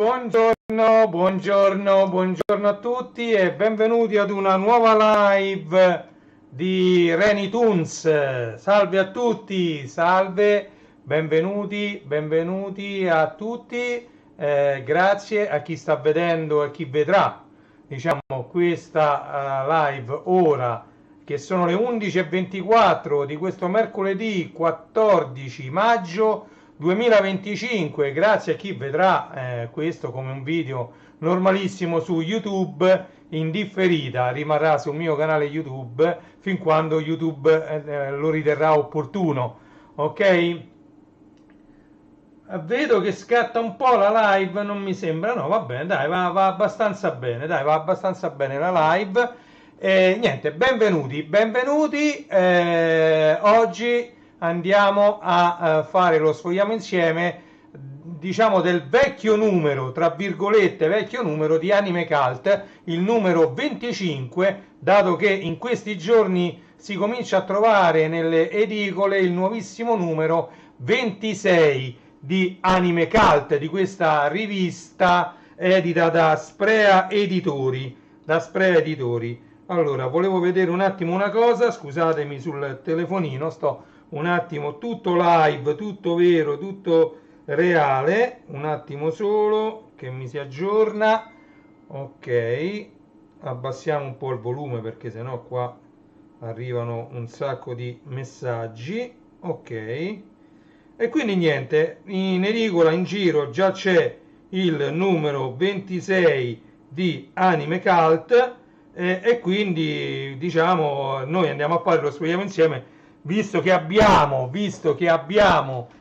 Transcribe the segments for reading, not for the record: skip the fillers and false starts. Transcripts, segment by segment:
Buongiorno a tutti e benvenuti ad una nuova live di Reni Toons. Salve a tutti, salve, benvenuti a tutti. Grazie a chi sta vedendo e chi vedrà, diciamo, questa live ora, che sono le 11:24 di questo mercoledì 14 maggio 2025. Grazie a chi vedrà questo come un video normalissimo su YouTube in differita, rimarrà sul mio canale YouTube fin quando YouTube lo riterrà opportuno. Ok? Vedo che scatta un po' la live, non mi sembra, no, va bene, dai, va abbastanza bene, dai, va abbastanza bene la live. Niente, benvenuti. Oggi andiamo a fare lo sfogliamo insieme, diciamo, del vecchio numero, tra virgolette, vecchio numero di Anime Cult, il numero 25, dato che in questi giorni si comincia a trovare nelle edicole il nuovissimo numero 26 di Anime Cult, di questa rivista edita da Sprea Editori. Allora, volevo vedere un attimo una cosa, scusatemi sul telefonino, sto un attimo tutto live, tutto vero, tutto reale, un attimo solo che mi si aggiorna. Ok, abbassiamo un po' il volume perché sennò qua arrivano un sacco di messaggi. Ok, e quindi niente, in edicola, in giro già c'è il numero 26 di Anime Cult, e quindi diciamo noi andiamo a fare lo sfogliamo insieme, visto che abbiamo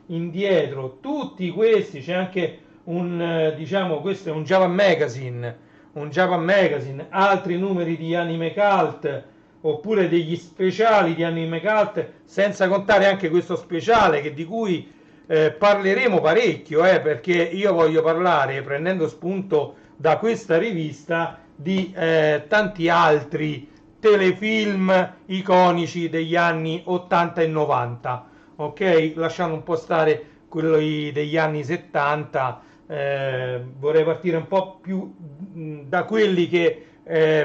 indietro tutti questi. C'è anche diciamo, questo è un Japan Magazine, altri numeri di Anime Cult, oppure degli speciali di Anime Cult, senza contare anche questo speciale di cui parleremo parecchio, perché io voglio parlare, prendendo spunto da questa rivista, di tanti altri telefilm iconici degli anni 80 e 90, ok? Lasciando un po' stare quelli degli anni 70, vorrei partire un po' più da quelli che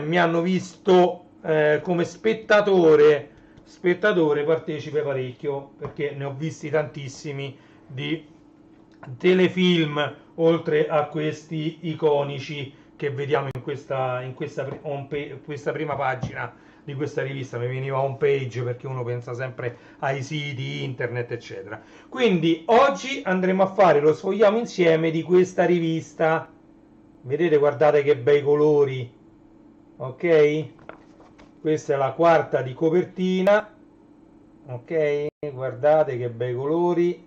mi hanno visto come spettatore partecipe parecchio, perché ne ho visti tantissimi di telefilm, oltre a questi iconici che vediamo in questa prima pagina di questa rivista. Mi veniva home page perché uno pensa sempre ai siti internet eccetera. Quindi oggi andremo a fare lo sfogliamo insieme di questa rivista. Vedete, guardate che bei colori, ok? Questa è la quarta di copertina, ok? Guardate che bei colori,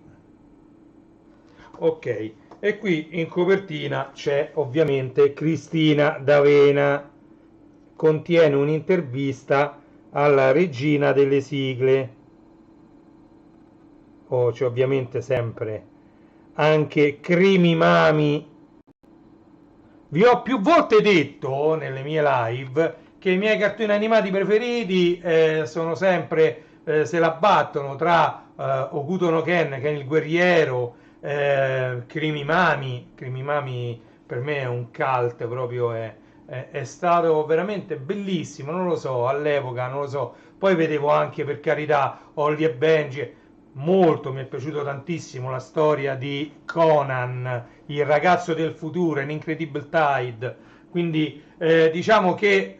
ok? E qui in copertina c'è ovviamente Cristina D'Avena, contiene un'intervista alla regina delle sigle. C'è ovviamente sempre anche Crimi Mami. Vi ho più volte detto nelle mie live che i miei cartoni animati preferiti sono sempre, se la battono tra Hokuto no Ken, che è il guerriero, Crimi Mami per me è un cult proprio, è stato veramente bellissimo, non lo so, all'epoca, non lo so. Poi vedevo anche, per carità, Holly e Benji. Molto mi è piaciuto tantissimo la storia di Conan, il ragazzo del futuro, in Incredible Tide. Quindi diciamo che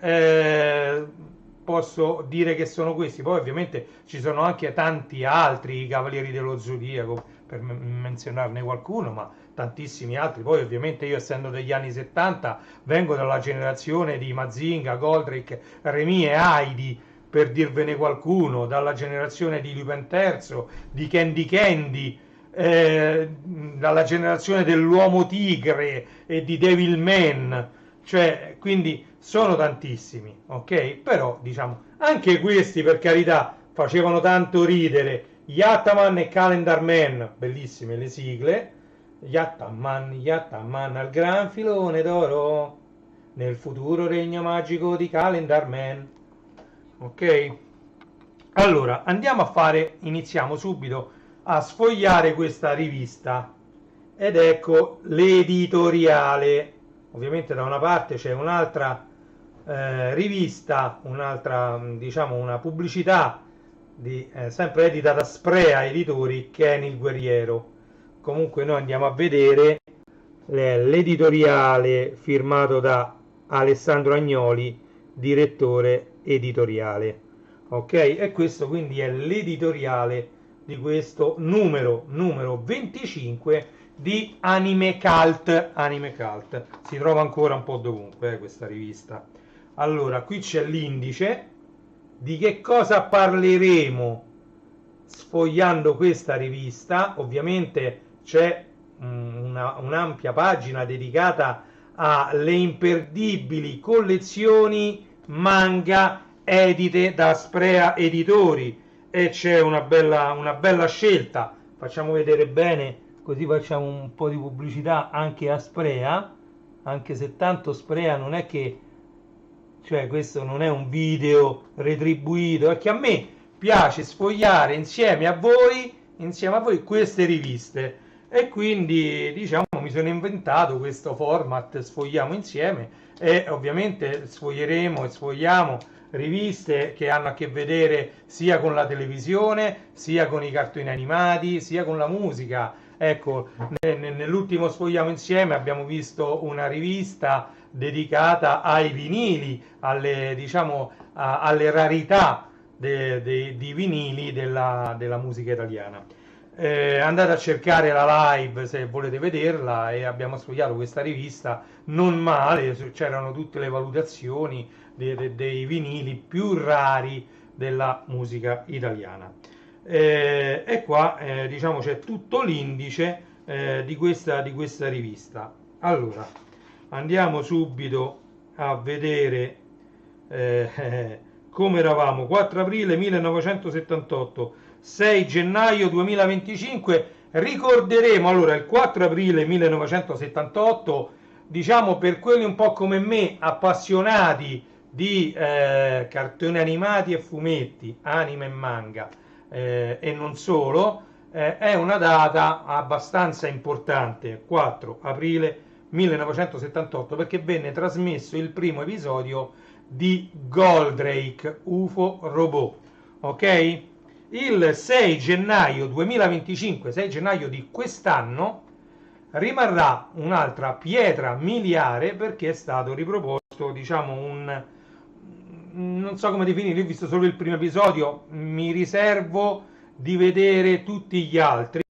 posso dire che sono questi. Poi ovviamente ci sono anche tanti altri, i Cavalieri dello Zodiaco, per menzionarne qualcuno, ma tantissimi altri. Poi ovviamente io, essendo degli anni 70, vengo dalla generazione di Mazinga, Goldrake, Remy e Heidi, per dirvene qualcuno, dalla generazione di Lupin III, di Candy, dalla generazione dell'Uomo Tigre e di Devilman, cioè, quindi sono tantissimi, ok? Però diciamo anche questi, per carità, facevano tanto ridere. Yattaman e Calendar Man, bellissime le sigle. Yattaman al gran filone d'oro, nel futuro regno magico di Calendar Man. Ok, allora iniziamo subito a sfogliare questa rivista. ed ecco l'editoriale. Ovviamente da una parte c'è un'altra rivista, un'altra, diciamo, una pubblicità sempre edita da Sprea Editori, Ken il Guerriero. Comunque noi andiamo a vedere l'editoriale firmato da Alessandro Agnoli, direttore editoriale. Ok, e questo quindi è l'editoriale di questo numero 25 di Anime Cult. Anime Cult si trova ancora un po' dovunque, questa rivista. Allora, qui c'è l'indice di che cosa parleremo sfogliando questa rivista. Ovviamente c'è un'ampia pagina dedicata alle imperdibili collezioni manga edite da Sprea Editori, e c'è una bella scelta. Facciamo vedere bene, così facciamo un po' di pubblicità anche a Sprea, anche se tanto Sprea non è che, cioè questo non è un video retribuito, è che a me piace sfogliare insieme a voi queste riviste, e quindi diciamo mi sono inventato questo format sfogliamo insieme, e ovviamente sfoglieremo e sfogliamo riviste che hanno a che vedere sia con la televisione, sia con i cartoni animati, sia con la musica. Ecco, nell'ultimo sfogliamo insieme abbiamo visto una rivista dedicata ai vinili, alle, diciamo, alle rarità di vinili della musica italiana. Andate a cercare la live se volete vederla, e abbiamo sfogliato questa rivista non male, c'erano tutte le valutazioni dei vinili più rari della musica italiana. E qua diciamo c'è tutto l'indice di questa rivista. Allora, andiamo subito a vedere come eravamo. 4 aprile 1978, 6 gennaio 2025. Ricorderemo allora il 4 aprile 1978, diciamo per quelli un po' come me appassionati di cartoni animati e fumetti, anime e manga, e non solo, è una data abbastanza importante, 4 aprile 1978, perché venne trasmesso il primo episodio di Goldrake, UFO Robot. Ok? Il 6 gennaio 2025, 6 gennaio di quest'anno, rimarrà un'altra pietra miliare, perché è stato riproposto, diciamo, non so come definire, ho visto solo il primo episodio, mi riservo di vedere tutti gli altri.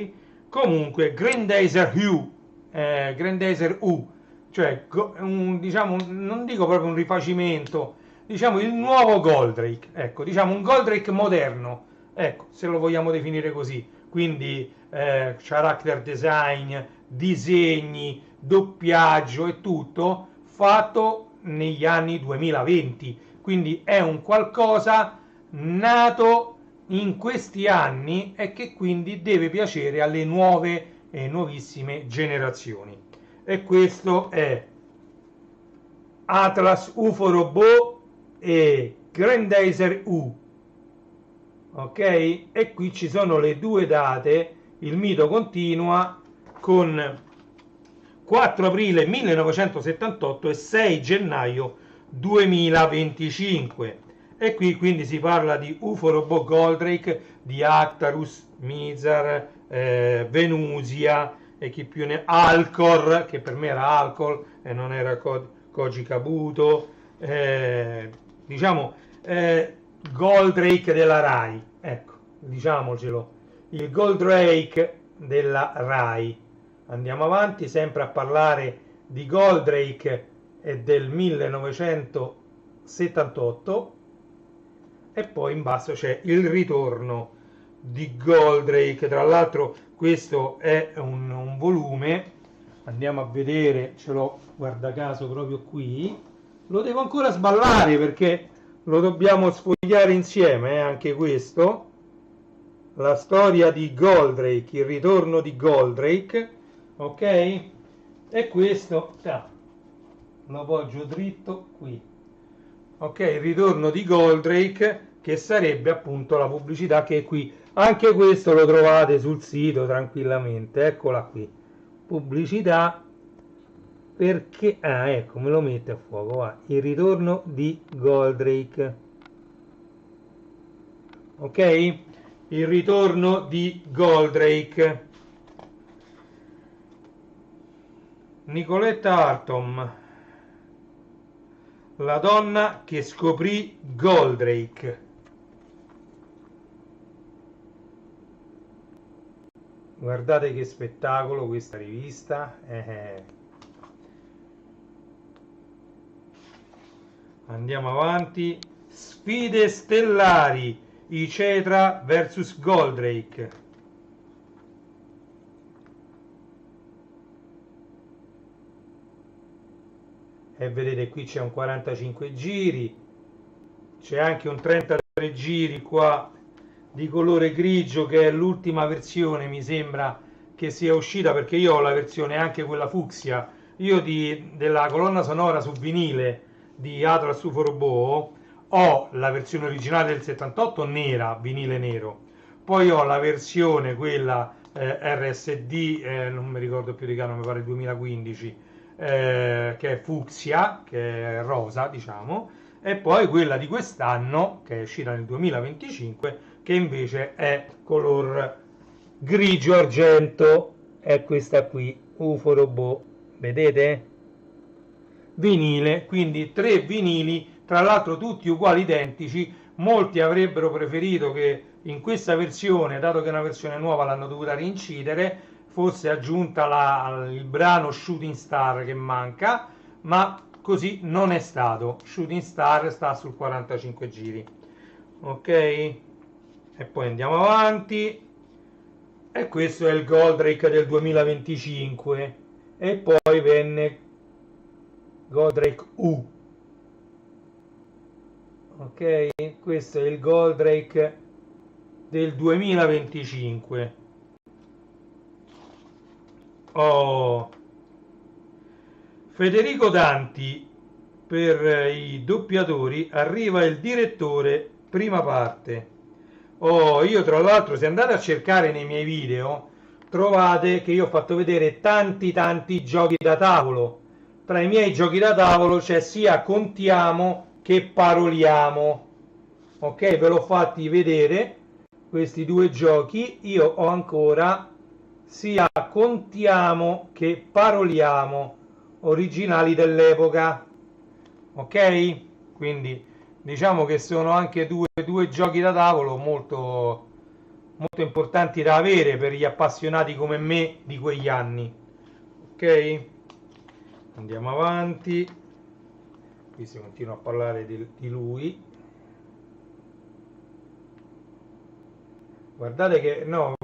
Comunque Grendazer U, cioè diciamo, non dico proprio un rifacimento, diciamo il nuovo Goldrake, ecco, diciamo un Goldrake moderno, ecco, se lo vogliamo definire così. Quindi character design, disegni, doppiaggio e tutto fatto negli anni 2020, quindi è un qualcosa nato in questi anni e che quindi deve piacere alle nuove e nuovissime generazioni. E questo è Atlas UFO Robot e Grendazer U. Ok? E qui ci sono le due date, il mito continua, con 4 aprile 1978 e 6 gennaio 2025. E qui quindi si parla di UFO Robot Goldrake, di Actarus, Mizar, Venusia e chi più ne Alcor, che per me era Alcol e non era Koji Kabuto, diciamo Goldrake della Rai, ecco, diciamocelo, il Goldrake della Rai. Andiamo avanti, sempre a parlare di Goldrake e del 1978, e poi in basso c'è il ritorno di Goldrake. Tra l'altro questo è un volume, andiamo a vedere, ce l'ho guarda caso proprio qui, lo devo ancora sballare perché lo dobbiamo sfogliare insieme, anche questo, la storia di Goldrake, il ritorno di Goldrake, ok? E questo lo appoggio dritto qui, ok? Il ritorno di Goldrake, che sarebbe appunto la pubblicità che è qui. Anche questo lo trovate sul sito tranquillamente, eccola qui, pubblicità, perché ecco, me lo mette a fuoco, va. Il ritorno di Goldrake, ok, il ritorno di Goldrake. Nicoletta Artom, la donna che scoprì Goldrake. Guardate che spettacolo questa rivista. Andiamo avanti. Sfide stellari, i Cetra vs Goldrake. E vedete qui c'è un 45 giri, c'è anche un 33 giri qua di colore grigio, che è l'ultima versione, mi sembra che sia uscita, perché io ho la versione anche quella fucsia. Io della colonna sonora su vinile di Atlas UFO Robot ho la versione originale del 78 nera, vinile nero, poi ho la versione quella RSD, non mi ricordo più di che anno, mi pare 2015, che è fucsia, che è rosa diciamo, e poi quella di quest'anno che è uscita nel 2025, che invece è color grigio argento, è questa qui, UFO Robot, vedete? Vinile, quindi 3 vinili, tra l'altro tutti uguali, identici. Molti avrebbero preferito che in questa versione, dato che è una versione nuova, l'hanno dovuta reincidere, fosse aggiunta il brano Shooting Star che manca, ma così non è stato. Shooting Star sta sul 45 giri, ok? E poi andiamo avanti, e questo è il Goldrake del 2025, e poi venne Goldrake U, ok? Questo è il Goldrake del 2025. Oh, Federico Danti per i doppiatori, arriva il direttore, prima parte. Oh, io tra l'altro, se andate a cercare nei miei video, trovate che io ho fatto vedere tanti giochi da tavolo. Tra i miei giochi da tavolo c'è sia Contiamo che Paroliamo. Ok, ve l'ho fatti vedere questi due giochi. Io ho ancora sia Contiamo che Paroliamo, originali dell'epoca, ok? Quindi diciamo che sono anche due giochi da tavolo molto, molto importanti da avere per gli appassionati come me di quegli anni, ok? Andiamo avanti, qui si continua a parlare di lui. Guardate che no,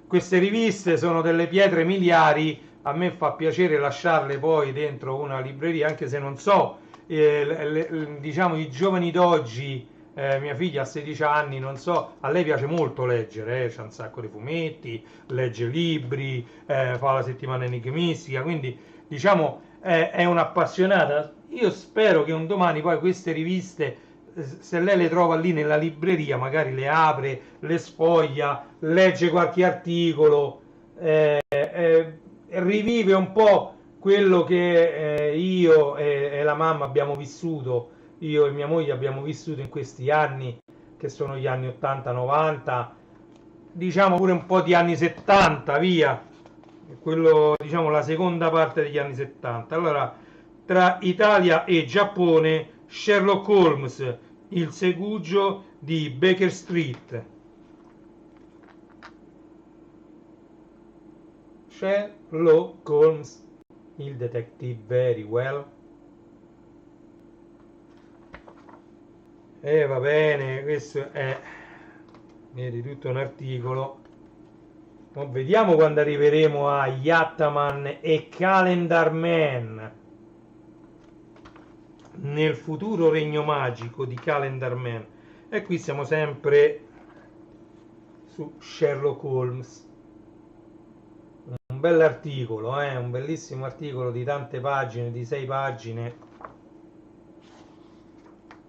queste riviste sono delle pietre miliari, a me fa piacere lasciarle poi dentro una libreria, anche se non so, diciamo i giovani d'oggi, mia figlia ha 16 anni, non so, a lei piace molto leggere, c'ha un sacco di fumetti, legge libri, fa la settimana enigmistica, quindi diciamo è un'appassionata. Io spero che un domani poi queste riviste, se lei le trova lì nella libreria, magari le apre, le sfoglia, legge qualche articolo, rivive un po' quello che io e la mamma abbiamo vissuto, io e mia moglie abbiamo vissuto in questi anni, che sono gli anni 80-90, diciamo pure un po' di anni 70, via, quello, diciamo, la seconda parte degli anni 70. Allora, tra Italia e Giappone, Sherlock Holmes, il segugio di Baker Street. Sherlock Holmes, il detective very well. E va bene, questo è, vedi, tutto un articolo. Vediamo quando arriveremo a Yattaman e Calendar Man, nel futuro regno magico di Calendar Man. E qui siamo sempre su Sherlock Holmes. Un bell'articolo, un bellissimo articolo di tante pagine, di 6 pagine.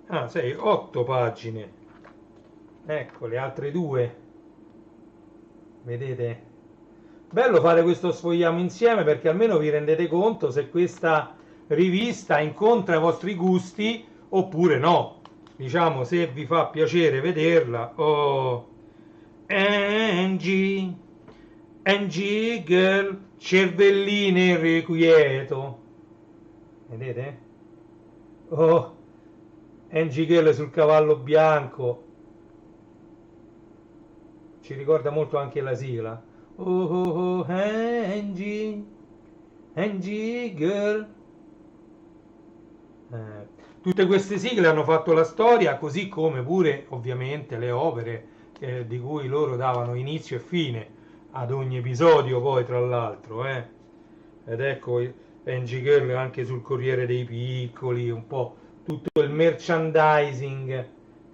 8 pagine. Ecco le altre due, vedete, bello fare questo sfogliamo insieme perché almeno vi rendete conto se questa rivista incontra i vostri gusti oppure no. Diciamo, se vi fa piacere vederla. Oh, Angie, Angie Girl, cervelline irrequieto. Vedete? Oh, Angie Girl sul cavallo bianco. Ci ricorda molto anche la sigla. Oh, oh, oh, Angie, Angie Girl. Tutte queste sigle hanno fatto la storia, così come pure ovviamente le opere di cui loro davano inizio e fine ad ogni episodio, poi tra l'altro. Ed ecco Angie Girl anche sul Corriere dei Piccoli, un po' tutto il merchandising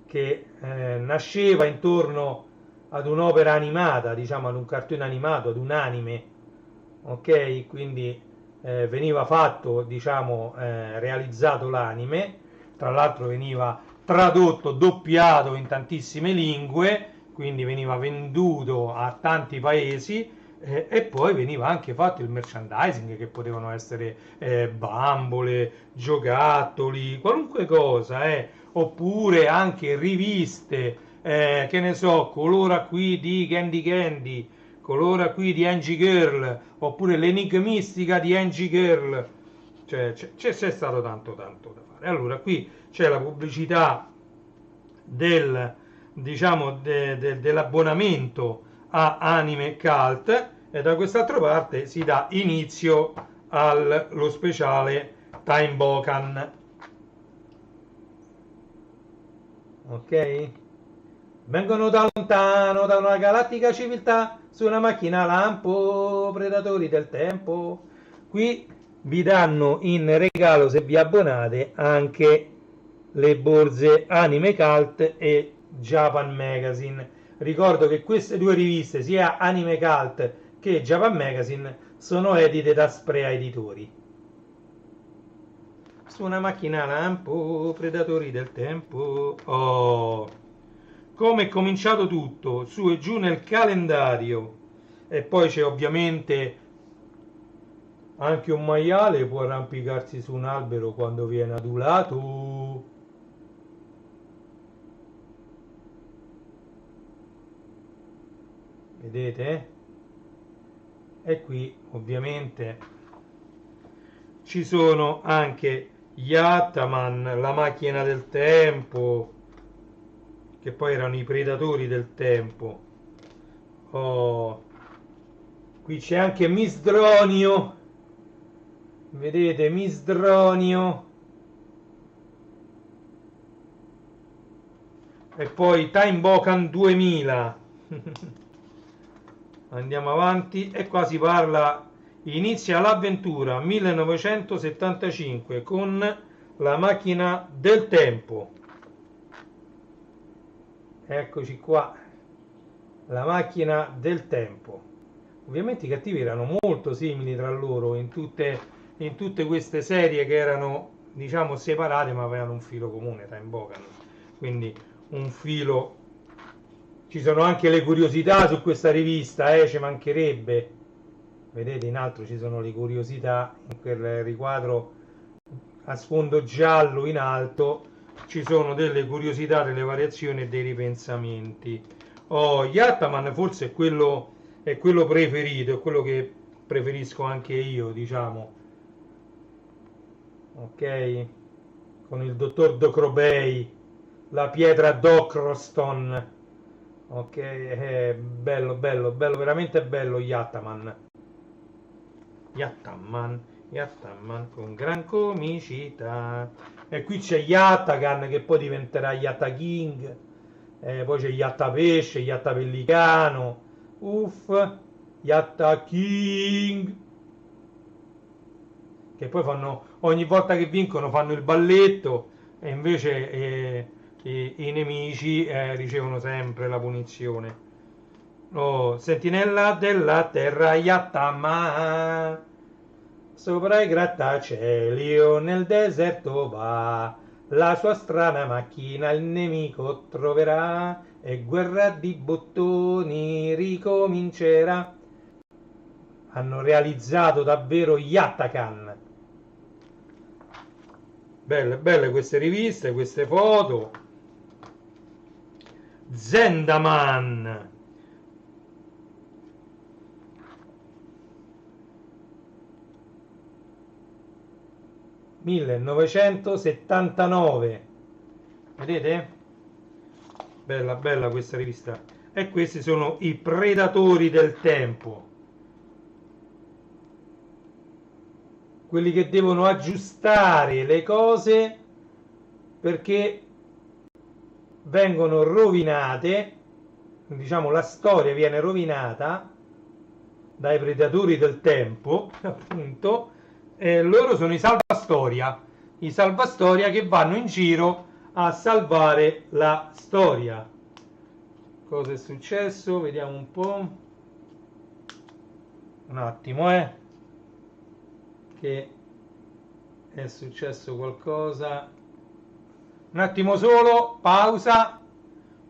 che nasceva intorno ad un'opera animata, diciamo ad un cartone animato, ad un anime, ok? Quindi veniva fatto, diciamo, realizzato l'anime, tra l'altro veniva tradotto, doppiato in tantissime lingue, quindi veniva venduto a tanti paesi e poi veniva anche fatto il merchandising che potevano essere bambole, giocattoli, qualunque cosa, oppure anche riviste, che ne so, colora qui di Candy Candy, colora qui di Angie Girl, oppure l'enigmistica di Angie Girl. Cioè, c'è stato tanto tanto da fare. Allora, qui c'è la pubblicità del, diciamo, dell'abbonamento a Anime Cult e da quest'altra parte si dà inizio allo speciale Time Bokan. Ok? Vengono da lontano, da una galattica civiltà, su una macchina lampo, predatori del tempo. Qui vi danno in regalo, se vi abbonate, anche le borse Anime Cult e Japan Magazine. Ricordo che queste due riviste, sia Anime Cult che Japan Magazine, sono edite da Sprea Editori. Su una macchina lampo, predatori del tempo. Oh, come è cominciato tutto, su e giù nel calendario. E poi c'è ovviamente anche un maiale può arrampicarsi su un albero quando viene adulato. Vedete? E qui ovviamente ci sono anche gli Ataman, la macchina del tempo, che poi erano i predatori del tempo. Oh, qui c'è anche Misdronio. Vedete, Misdronio. E poi Time Bokan 2000. Andiamo avanti e qua si parla, inizia l'avventura 1975 con la macchina del tempo. Eccoci qua, la macchina del tempo. Ovviamente i cattivi erano molto simili tra loro in tutte queste serie che erano, diciamo, separate ma avevano un filo comune, Time Bokan. Quindi un filo. Ci sono anche le curiosità su questa rivista, ci mancherebbe. Vedete, in alto ci sono le curiosità, in quel riquadro a sfondo giallo in alto ci sono delle curiosità, delle variazioni e dei ripensamenti. Oh, Yattaman forse è quello preferito, è quello che preferisco anche io, diciamo. Ok? Con il dottor Docrobey, la pietra Docroston. Ok, bello, bello, bello, veramente bello Yattaman. Yattaman, Yattaman con gran comicità. E qui c'è Yattagan che poi diventerà Yatta King. Poi c'è Yatta Pesce, Yatta Pellicano. Uff, Yatta King. Che poi fanno, ogni volta che vincono fanno il balletto e invece i nemici ricevono sempre la punizione. Oh, sentinella della terra Yattama, sopra i grattacieli o nel deserto va, la sua strana macchina il nemico troverà e guerra di bottoni ricomincerà. hanno realizzato davvero Yatakan. Belle, belle queste riviste, queste foto. Zendaman. (1979). Vedete? Bella, bella questa rivista. E questi sono i Predatori del Tempo. Quelli che devono aggiustare le cose perché vengono rovinate, diciamo la storia viene rovinata dai Predatori del Tempo, appunto, e loro sono i salvastoria che vanno in giro a salvare la storia. Cosa è successo? Vediamo un po'. Un attimo, che è successo qualcosa. Un attimo solo, pausa.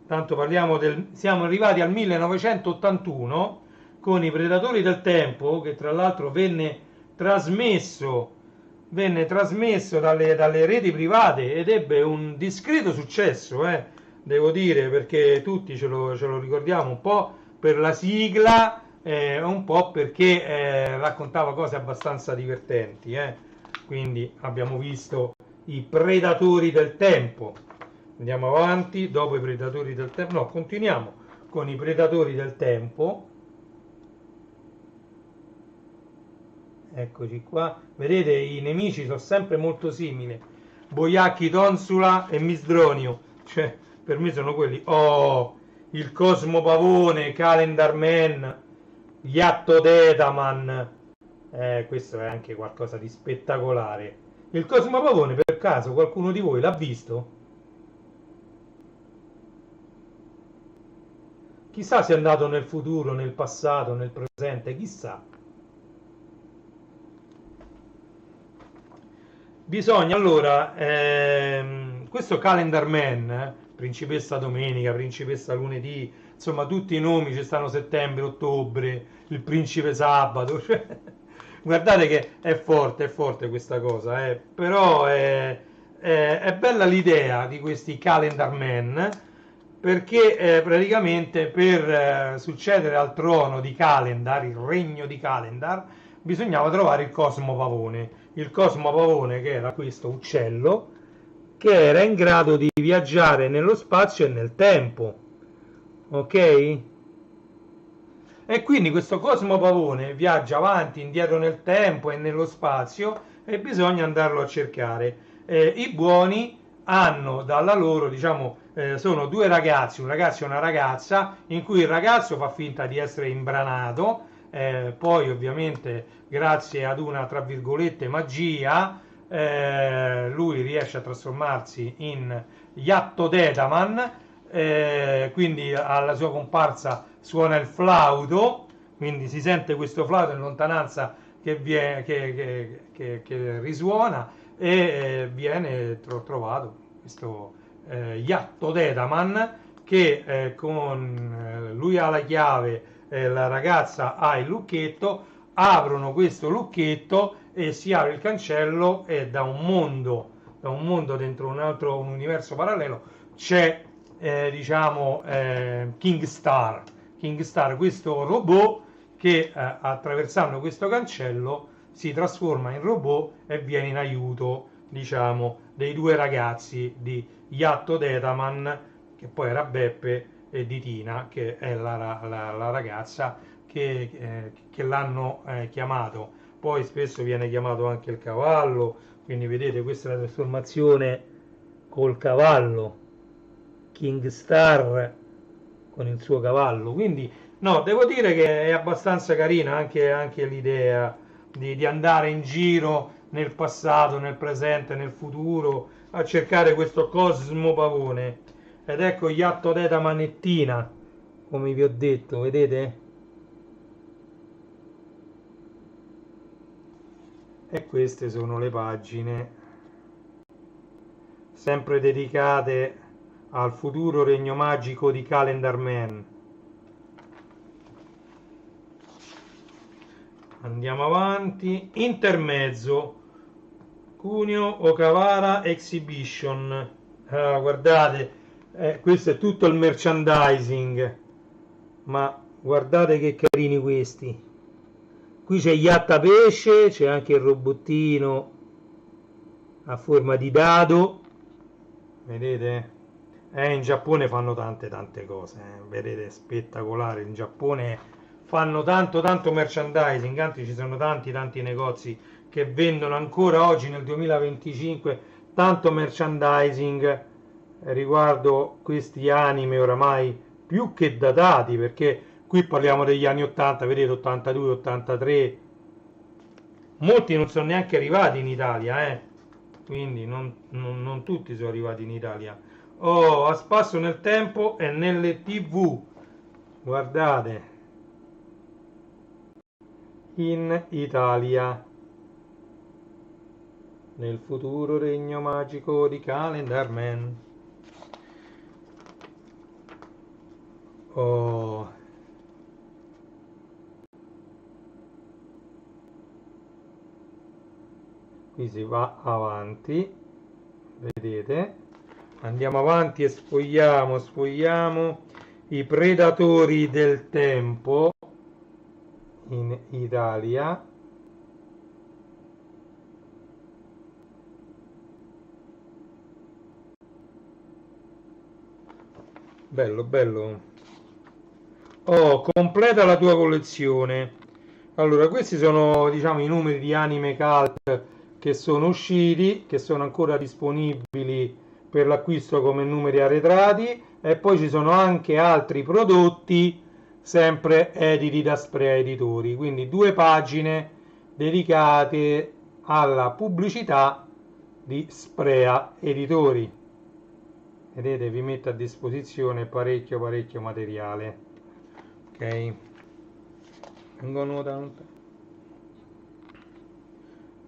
Tanto parliamo siamo arrivati al 1981 con i Predatori del Tempo, che tra l'altro venne trasmesso dalle reti private ed ebbe un discreto successo, devo dire, perché tutti ce lo ricordiamo un po' per la sigla, un po' perché raccontava cose abbastanza divertenti, quindi abbiamo visto i Predatori del Tempo. Andiamo avanti, dopo i Predatori del Tempo, no, continuiamo con i Predatori del Tempo. Eccoci qua, vedete i nemici sono sempre molto simili, Boiacchi, Tonsula e Misdronio, cioè per me sono quelli. Oh, il Cosmo Pavone, Calendar Man, Iatto Detaman, questo è anche qualcosa di spettacolare. Il Cosmo Pavone, per caso qualcuno di voi l'ha visto? Chissà se è andato nel futuro, nel passato, nel presente, chissà. Bisogna allora, questo Calendar Man, Principessa Domenica, Principessa Lunedì, insomma tutti i nomi, ci stanno settembre, ottobre, il Principe Sabato, cioè, guardate che è forte questa cosa, però è bella l'idea di questi Calendar Man, perché praticamente per succedere al trono di Calendar, il regno di Calendar, bisognava trovare il Cosmo Pavone. Il Cosmo Pavone, che era questo uccello, che era in grado di viaggiare nello spazio e nel tempo. Ok? E quindi questo Cosmo Pavone viaggia avanti, indietro nel tempo e nello spazio e bisogna andarlo a cercare. I buoni hanno dalla loro, diciamo, sono due ragazzi, un ragazzo e una ragazza, in cui il ragazzo fa finta di essere imbranato, poi ovviamente grazie ad una, tra virgolette, magia, lui riesce a trasformarsi in Iatto Detaman, quindi alla sua comparsa suona il flauto, quindi si sente questo flauto in lontananza che risuona e viene trovato questo Iatto Detaman che lui ha la chiave, la ragazza ha il lucchetto, aprono questo lucchetto e si apre il cancello e da un mondo dentro un universo parallelo c'è King Star, questo robot che attraversando questo cancello si trasforma in robot e viene in aiuto, diciamo, dei due ragazzi di Iatto Detaman, che poi era Beppe, e di Tina, che è la ragazza che l'hanno chiamato. Poi spesso viene chiamato anche il cavallo, quindi vedete questa è la trasformazione col cavallo, King Star con il suo cavallo. Quindi no, devo dire che è abbastanza carina anche l'idea di andare in giro nel passato, nel presente, nel futuro a cercare questo Cosmo Pavone. Ed ecco Iatto Deta Manettina, come vi ho detto, vedete? E queste sono le pagine sempre dedicate al futuro regno magico di Calendar Man. Andiamo avanti. Intermezzo. Kunio Okawara Exhibition. Guardate, questo è tutto il merchandising. Ma guardate che carini questi. Qui c'è Yatta Pesce, c'è anche il robottino a forma di dado. Vedete? In Giappone fanno tante cose, vedete, spettacolare. In Giappone fanno tanto merchandising, anzi ci sono tanti negozi che vendono ancora oggi nel 2025 tanto merchandising riguardo questi anime oramai più che datati, perché qui parliamo degli anni 80, vedete, 82, 83, molti non sono neanche arrivati in Italia, quindi non tutti sono arrivati in Italia. Oh, a spasso nel tempo e nelle TV, guardate, in Italia, nel futuro regno magico di Calendar Man. Oh, qui si va avanti, vedete, andiamo avanti e sfogliamo i predatori del tempo in Italia. Bello. Oh, completa la tua collezione. Allora, questi sono, diciamo, i numeri di Anime Cult che sono usciti, che sono ancora disponibili per l'acquisto come numeri arretrati, e poi ci sono anche altri prodotti sempre editi da Sprea Editori, quindi 2 pagine dedicate alla pubblicità di Sprea Editori. Vedete, vi metto a disposizione parecchio materiale. Ok, vengono tanto.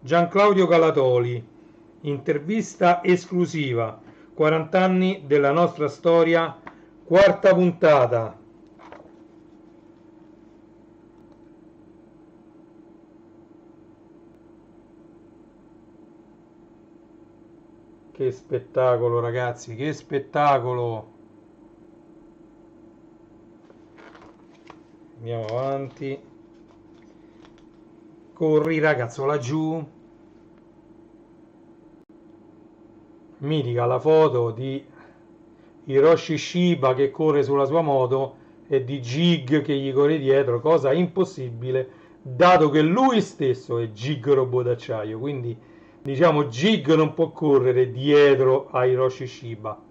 Gianclaudio Calatoli, intervista esclusiva, 40 anni della nostra storia, 4ª puntata. Che spettacolo, ragazzi, che spettacolo. Andiamo avanti. Corri, ragazzo, laggiù. Mitica la foto di Hiroshi Shiba che corre sulla sua moto e di Jig che gli corre dietro, cosa impossibile, dato che lui stesso è Jig robot d'acciaio, quindi diciamo Jig non può correre dietro a Hiroshi Shiba.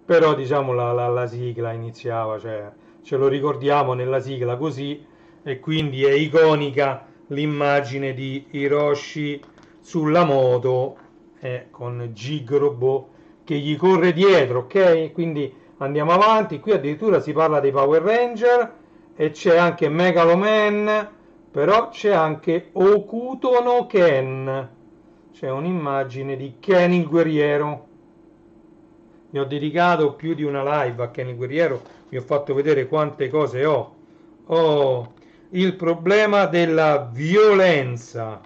Però diciamo la sigla iniziava, cioè ce lo ricordiamo nella sigla così, e quindi è iconica l'immagine di Hiroshi sulla moto con Jig robot che gli corre dietro, ok? Quindi andiamo avanti, qui addirittura si parla dei Power Ranger e c'è anche Megaloman, però c'è anche Okuto no Ken, c'è un'immagine di Ken il guerriero. Mi ho dedicato più di una live a Ken il guerriero, vi ho fatto vedere quante cose ho. Il problema della violenza.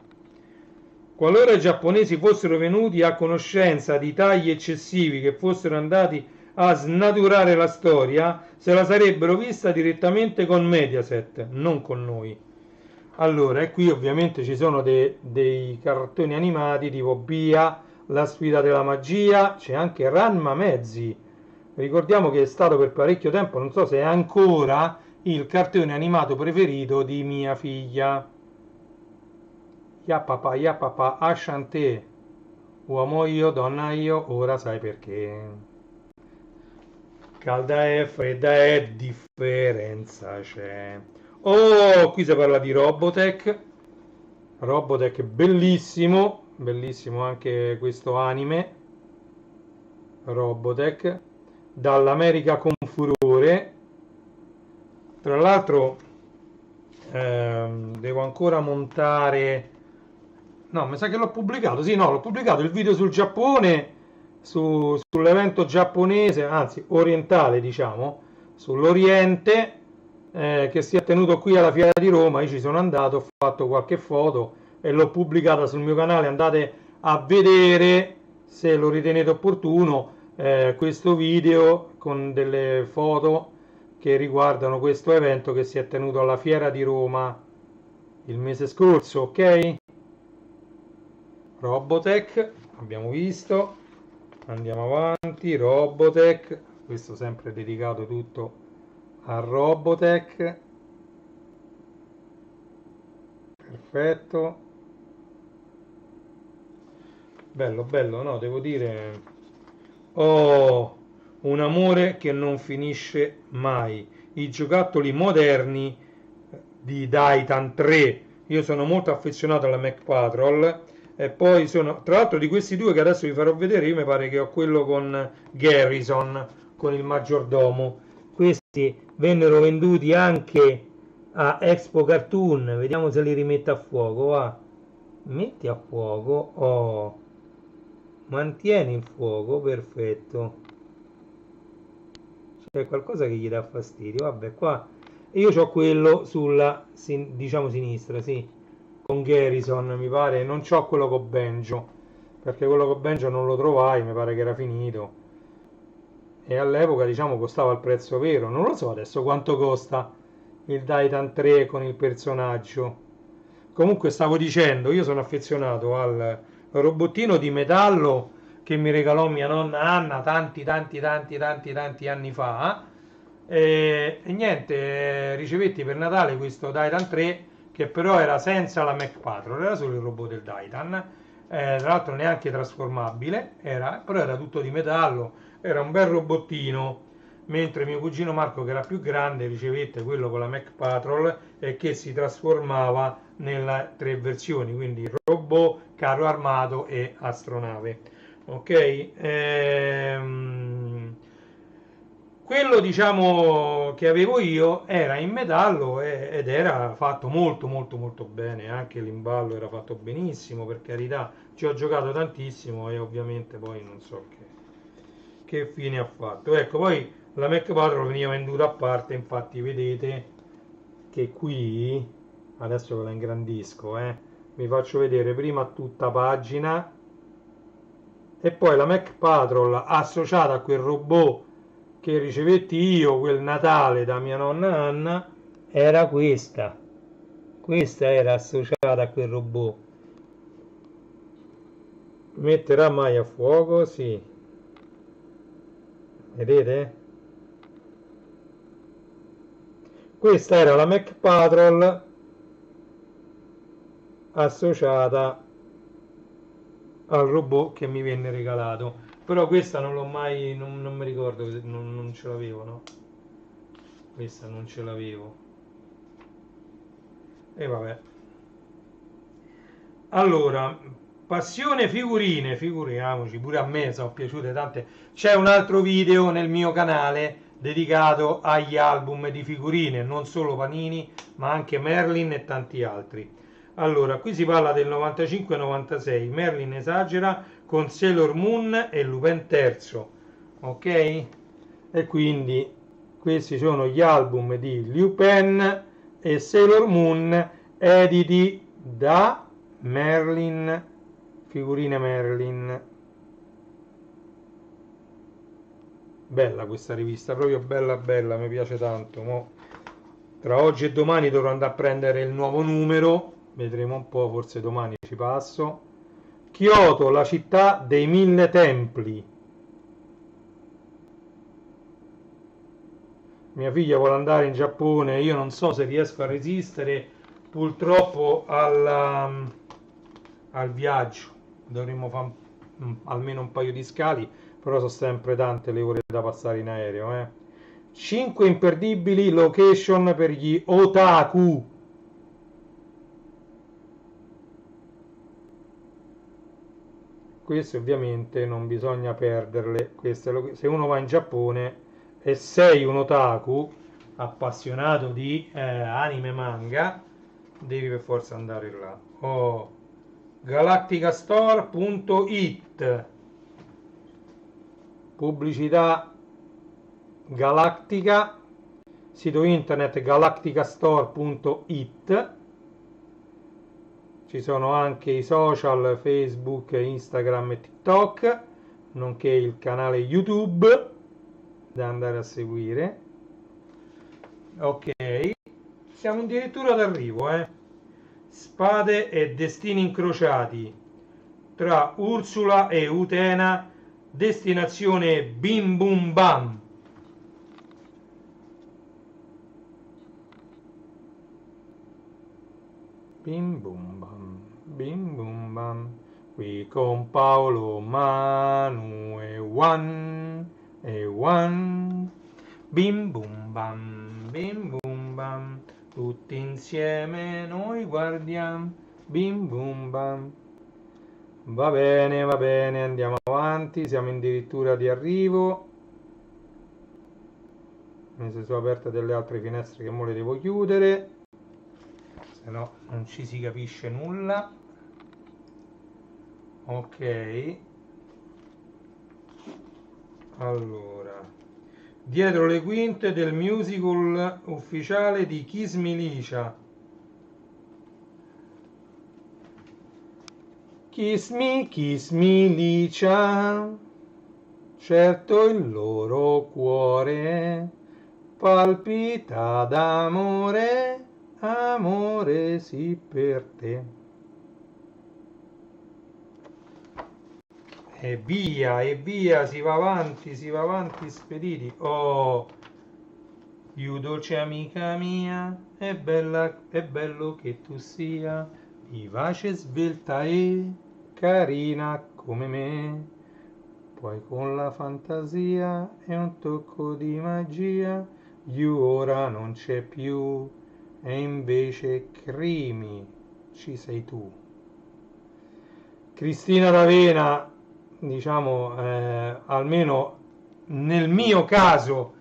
Qualora i giapponesi fossero venuti a conoscenza di tagli eccessivi che fossero andati a snaturare la storia, se la sarebbero vista direttamente con Mediaset, non con noi. Allora, e qui ovviamente ci sono dei cartoni animati tipo Bia, La sfida della magia, c'è anche Ranma Mezzi. Ricordiamo che è stato per parecchio tempo, non so se è ancora, il cartone animato preferito di mia figlia. Ya papà, Asciante. Uomo io, donna io, ora sai perché. Calda è, fredda è, differenza c'è. Oh, qui si parla di Robotech. Robotech bellissimo, bellissimo anche questo anime. Robotech, dall'America con furore. Tra l'altro devo ancora montare. No, mi sa che l'ho pubblicato. Sì, no, l'ho pubblicato il video sul Giappone, sull'evento giapponese, anzi orientale, diciamo, sull'Oriente. che si è tenuto qui alla Fiera di Roma. Io ci sono andato, ho fatto qualche foto e l'ho pubblicata sul mio canale, andate a vedere se lo ritenete opportuno questo video con delle foto che riguardano questo evento che si è tenuto alla Fiera di Roma il mese scorso, ok? Robotech, abbiamo visto, andiamo avanti, Robotech, questo sempre dedicato tutto a Robotech, perfetto, bello bello, no, devo dire, ho un amore che non finisce mai, i giocattoli moderni di Daitan 3. Io sono molto affezionato alla Mac Patrol e poi sono, tra l'altro, di questi due che adesso vi farò vedere, io mi pare che ho quello con Garrison, con il maggiordomo. Questi vennero venduti anche a Expo Cartoon, vediamo se li rimette a fuoco, va. Metti a fuoco, oh, mantieni il fuoco, perfetto. C'è qualcosa che gli dà fastidio, vabbè, qua io ho quello sulla diciamo sinistra, sì, con Garrison mi pare, non c'ho quello con Benjo, perché quello con Benjo non lo trovai, mi pare che era finito e all'epoca diciamo costava il prezzo vero, non lo so adesso quanto costa il Titan 3 con il personaggio. Comunque stavo dicendo, io sono affezionato al robottino di metallo che mi regalò mia nonna Anna tanti anni fa. E niente, ricevetti per Natale questo Titan 3 che però era senza la Mac Patrol, era solo il robot del Titan, tra l'altro neanche trasformabile, però era tutto di metallo, era un bel robottino, mentre mio cugino Marco che era più grande ricevette quello con la Mac Patrol e che si trasformava nelle tre versioni, quindi robot, carro armato e astronave. Ok? Quello diciamo che avevo io era in metallo ed era fatto molto molto molto bene, anche l'imballo era fatto benissimo, per carità, ci ho giocato tantissimo e ovviamente poi non so che fine ha fatto. Ecco, poi la Mac Patrol veniva venduta a parte, infatti vedete che qui, adesso ve la ingrandisco, vi faccio vedere prima tutta pagina e poi la Mac Patrol associata a quel robot che ricevetti io quel Natale da mia nonna Anna era questa. Questa era associata a quel robot. Metterà mai a fuoco? Sì. Vedete? Questa era la Mac Patrol associata al robot che mi venne regalato. Però questa non l'ho mai, non mi ricordo, non ce l'avevo, no? Questa non ce l'avevo. E vabbè. Allora, passione figurine, figuriamoci, pure a me sono piaciute tante. C'è un altro video nel mio canale dedicato agli album di figurine, non solo Panini, ma anche Merlin e tanti altri. Allora, qui si parla del 95-96, Merlin esagera con Sailor Moon e Lupin III, ok? E quindi questi sono gli album di Lupin e Sailor Moon editi da Merlin, figurine Merlin. Bella questa rivista, proprio bella bella, mi piace tanto. Tra oggi e domani dovrò andare a prendere il nuovo numero, vedremo un po', forse domani ci passo. Kyoto, la città dei mille templi. Mia figlia vuole andare in Giappone, io non so se riesco a resistere purtroppo al viaggio. Dovremmo fare almeno un paio di scali, però sono sempre tante le ore da passare in aereo. 5 imperdibili location per gli otaku. Queste ovviamente non bisogna perderle. Se uno va in Giappone e sei un otaku appassionato di anime e manga, devi per forza andare là. Oh, galacticastore.it, pubblicità galattica, sito internet galacticastore.it. Ci sono anche i social Facebook, Instagram e TikTok, nonché il canale YouTube da andare a seguire. Ok, siamo addirittura d'arrivo, Spade e destini incrociati tra Ursula e Utena, destinazione Bim Bum Bam. Bim Bum Bam, Bim Bum Bam. Qui con Paolo, Manu e One. Bim Bum Bam, Bim Bum Bam. Tutti insieme noi guardiamo. Bim Bum Bam. Va bene, andiamo avanti, siamo addirittura di arrivo. Mi si sono aperte delle altre finestre che mo le devo chiudere, se no non ci si capisce nulla. Ok, allora, dietro le quinte del musical ufficiale di Kiss Milicia. Kiss me, Licia, certo il loro cuore palpita d'amore, amore sì per te. E via, si va avanti spediti. Oh, più dolce amica mia, è bello che tu sia, vivace, svelta e carina come me. Poi con la fantasia e un tocco di magia, You ora non c'è più, e invece Crimi ci sei tu. Cristina D'Avena, diciamo, almeno nel mio caso,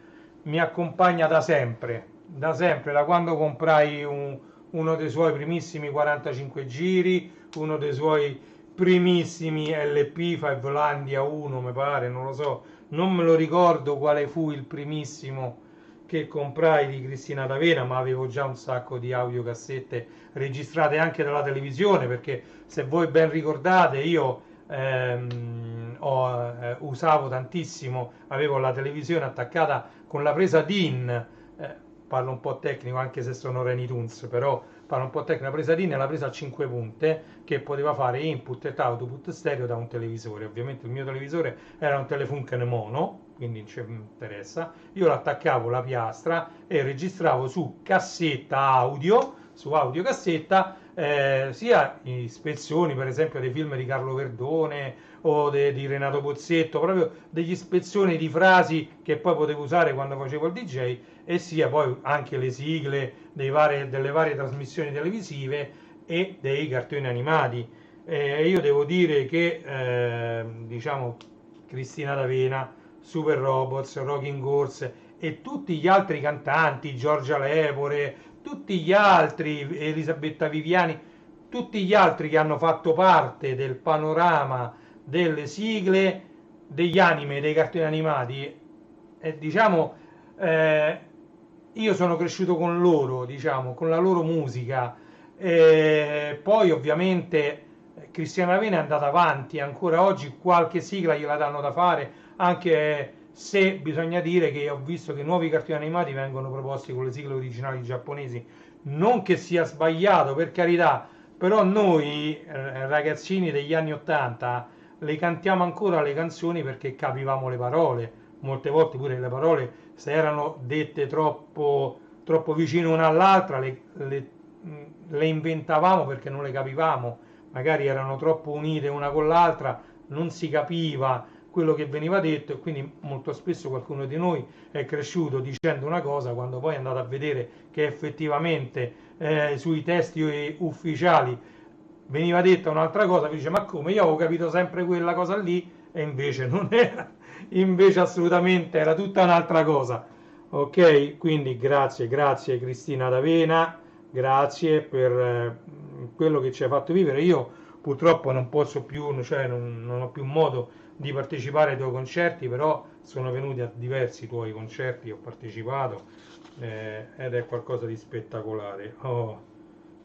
mi accompagna da sempre, da quando comprai uno dei suoi primissimi 45 giri, uno dei suoi primissimi LP, Fivelandia 1 mi pare, non lo so, non me lo ricordo quale fu il primissimo che comprai di Cristina D'Avena, ma avevo già un sacco di audiocassette registrate anche dalla televisione, perché se voi ben ricordate io usavo tantissimo, avevo la televisione attaccata con la presa DIN, parlo un po' tecnico anche se sono Reni Tunes, però parlo un po' tecnico, la presa DIN è la presa a 5 punte che poteva fare input e output stereo da un televisore. Ovviamente il mio televisore era un Telefunken mono, quindi non ci interessa. Io l'attaccavo la piastra e registravo su cassetta audio, su audiocassetta, sia i spezzoni per esempio dei film di Carlo Verdone o di Renato Pozzetto, proprio degli spezzoni di frasi che poi potevo usare quando facevo il DJ, e sia poi anche le sigle delle varie trasmissioni televisive e dei cartoni animati. Io devo dire che diciamo Cristina D'Avena, Super Robots, Rocking Horse e tutti gli altri cantanti, Giorgia Lepore, tutti gli altri, Elisabetta Viviani, tutti gli altri che hanno fatto parte del panorama delle sigle, degli anime, dei cartoni animati, diciamo, io sono cresciuto con loro, diciamo, con la loro musica. Poi ovviamente Cristiana Avena è andata avanti, ancora oggi qualche sigla gliela danno da fare, anche se bisogna dire che ho visto che nuovi cartoni animati vengono proposti con le sigle originali giapponesi. Non che sia sbagliato, per carità, però noi ragazzini degli anni 80 le cantiamo ancora le canzoni perché capivamo le parole. Molte volte pure le parole, se erano dette troppo vicine una all'altra, le inventavamo perché non le capivamo, magari erano troppo unite una con l'altra, non si capiva quello che veniva detto, e quindi molto spesso qualcuno di noi è cresciuto dicendo una cosa quando poi è andato a vedere che effettivamente sui testi ufficiali veniva detta un'altra cosa, dice ma come, io avevo capito sempre quella cosa lì, e invece non era, invece assolutamente era tutta un'altra cosa. Ok, quindi grazie Cristina D'Avena, grazie per quello che ci hai fatto vivere. Io purtroppo non posso più, cioè non ho più modo di partecipare ai tuoi concerti, però sono venuti a diversi tuoi concerti, ho partecipato, ed è qualcosa di spettacolare.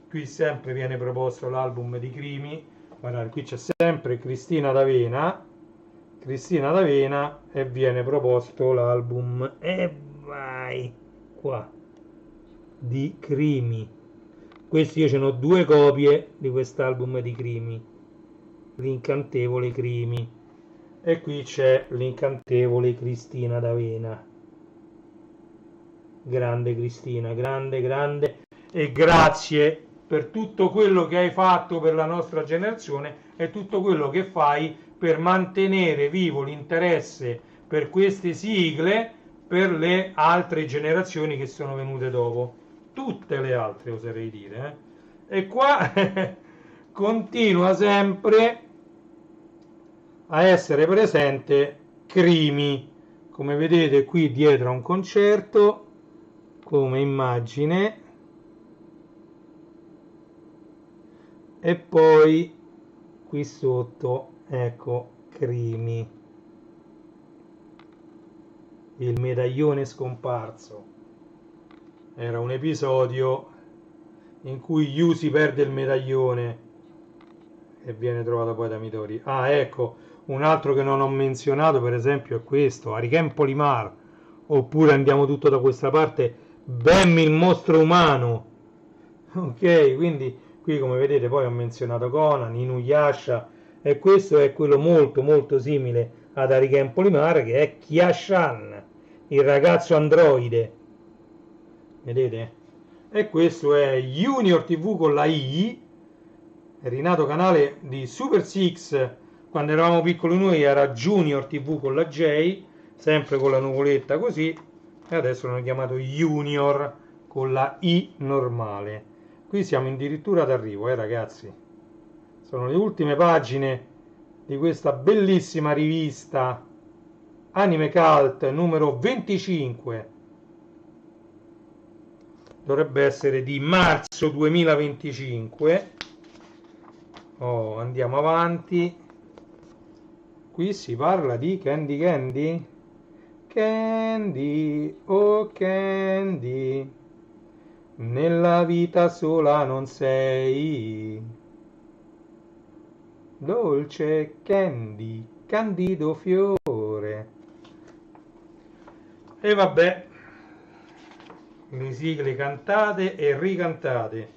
Qui sempre viene proposto l'album di Crimi. Guardate, qui c'è sempre Cristina D'Avena, e viene proposto l'album, e vai qua, di Crimi. Questi io ce n'ho due copie di quest'album di Crimi, l'incantevole Crimi, e qui c'è l'incantevole Cristina D'Avena. Grande Cristina, grande, grande, e grazie per tutto quello che hai fatto per la nostra generazione e tutto quello che fai per mantenere vivo l'interesse per queste sigle per le altre generazioni che sono venute dopo, tutte le altre oserei dire, E qua continua sempre a essere presente Crimi, come vedete qui dietro a un concerto, come immagine, e poi qui sotto ecco Crimi, il medaglione scomparso. Era un episodio in cui Yu si perde il medaglione e viene trovato poi da Midori. Ah, ecco, un altro che non ho menzionato per esempio è questo, Ariken Polimar, oppure andiamo tutto da questa parte, Bam il mostro umano. Ok, quindi qui come vedete poi ho menzionato Conan, Inuyasha, e questo è quello molto molto simile ad Ariken Polimar, che è Kiashan, il ragazzo androide, vedete? E questo è Junior TV con la I, è rinato canale di Super Six. Quando eravamo piccoli noi era Junior TV con la J, sempre con la nuvoletta così, e adesso l'hanno chiamato Junior con la I normale. Qui siamo addirittura d'arrivo, ragazzi. Sono le ultime pagine di questa bellissima rivista Anime Cult numero 25. Dovrebbe essere di marzo 2025. Andiamo avanti. Qui si parla di Candy Candy. Candy, oh Candy, nella vita sola non sei. Dolce Candy, candido fiore. E vabbè, le sigle cantate e ricantate.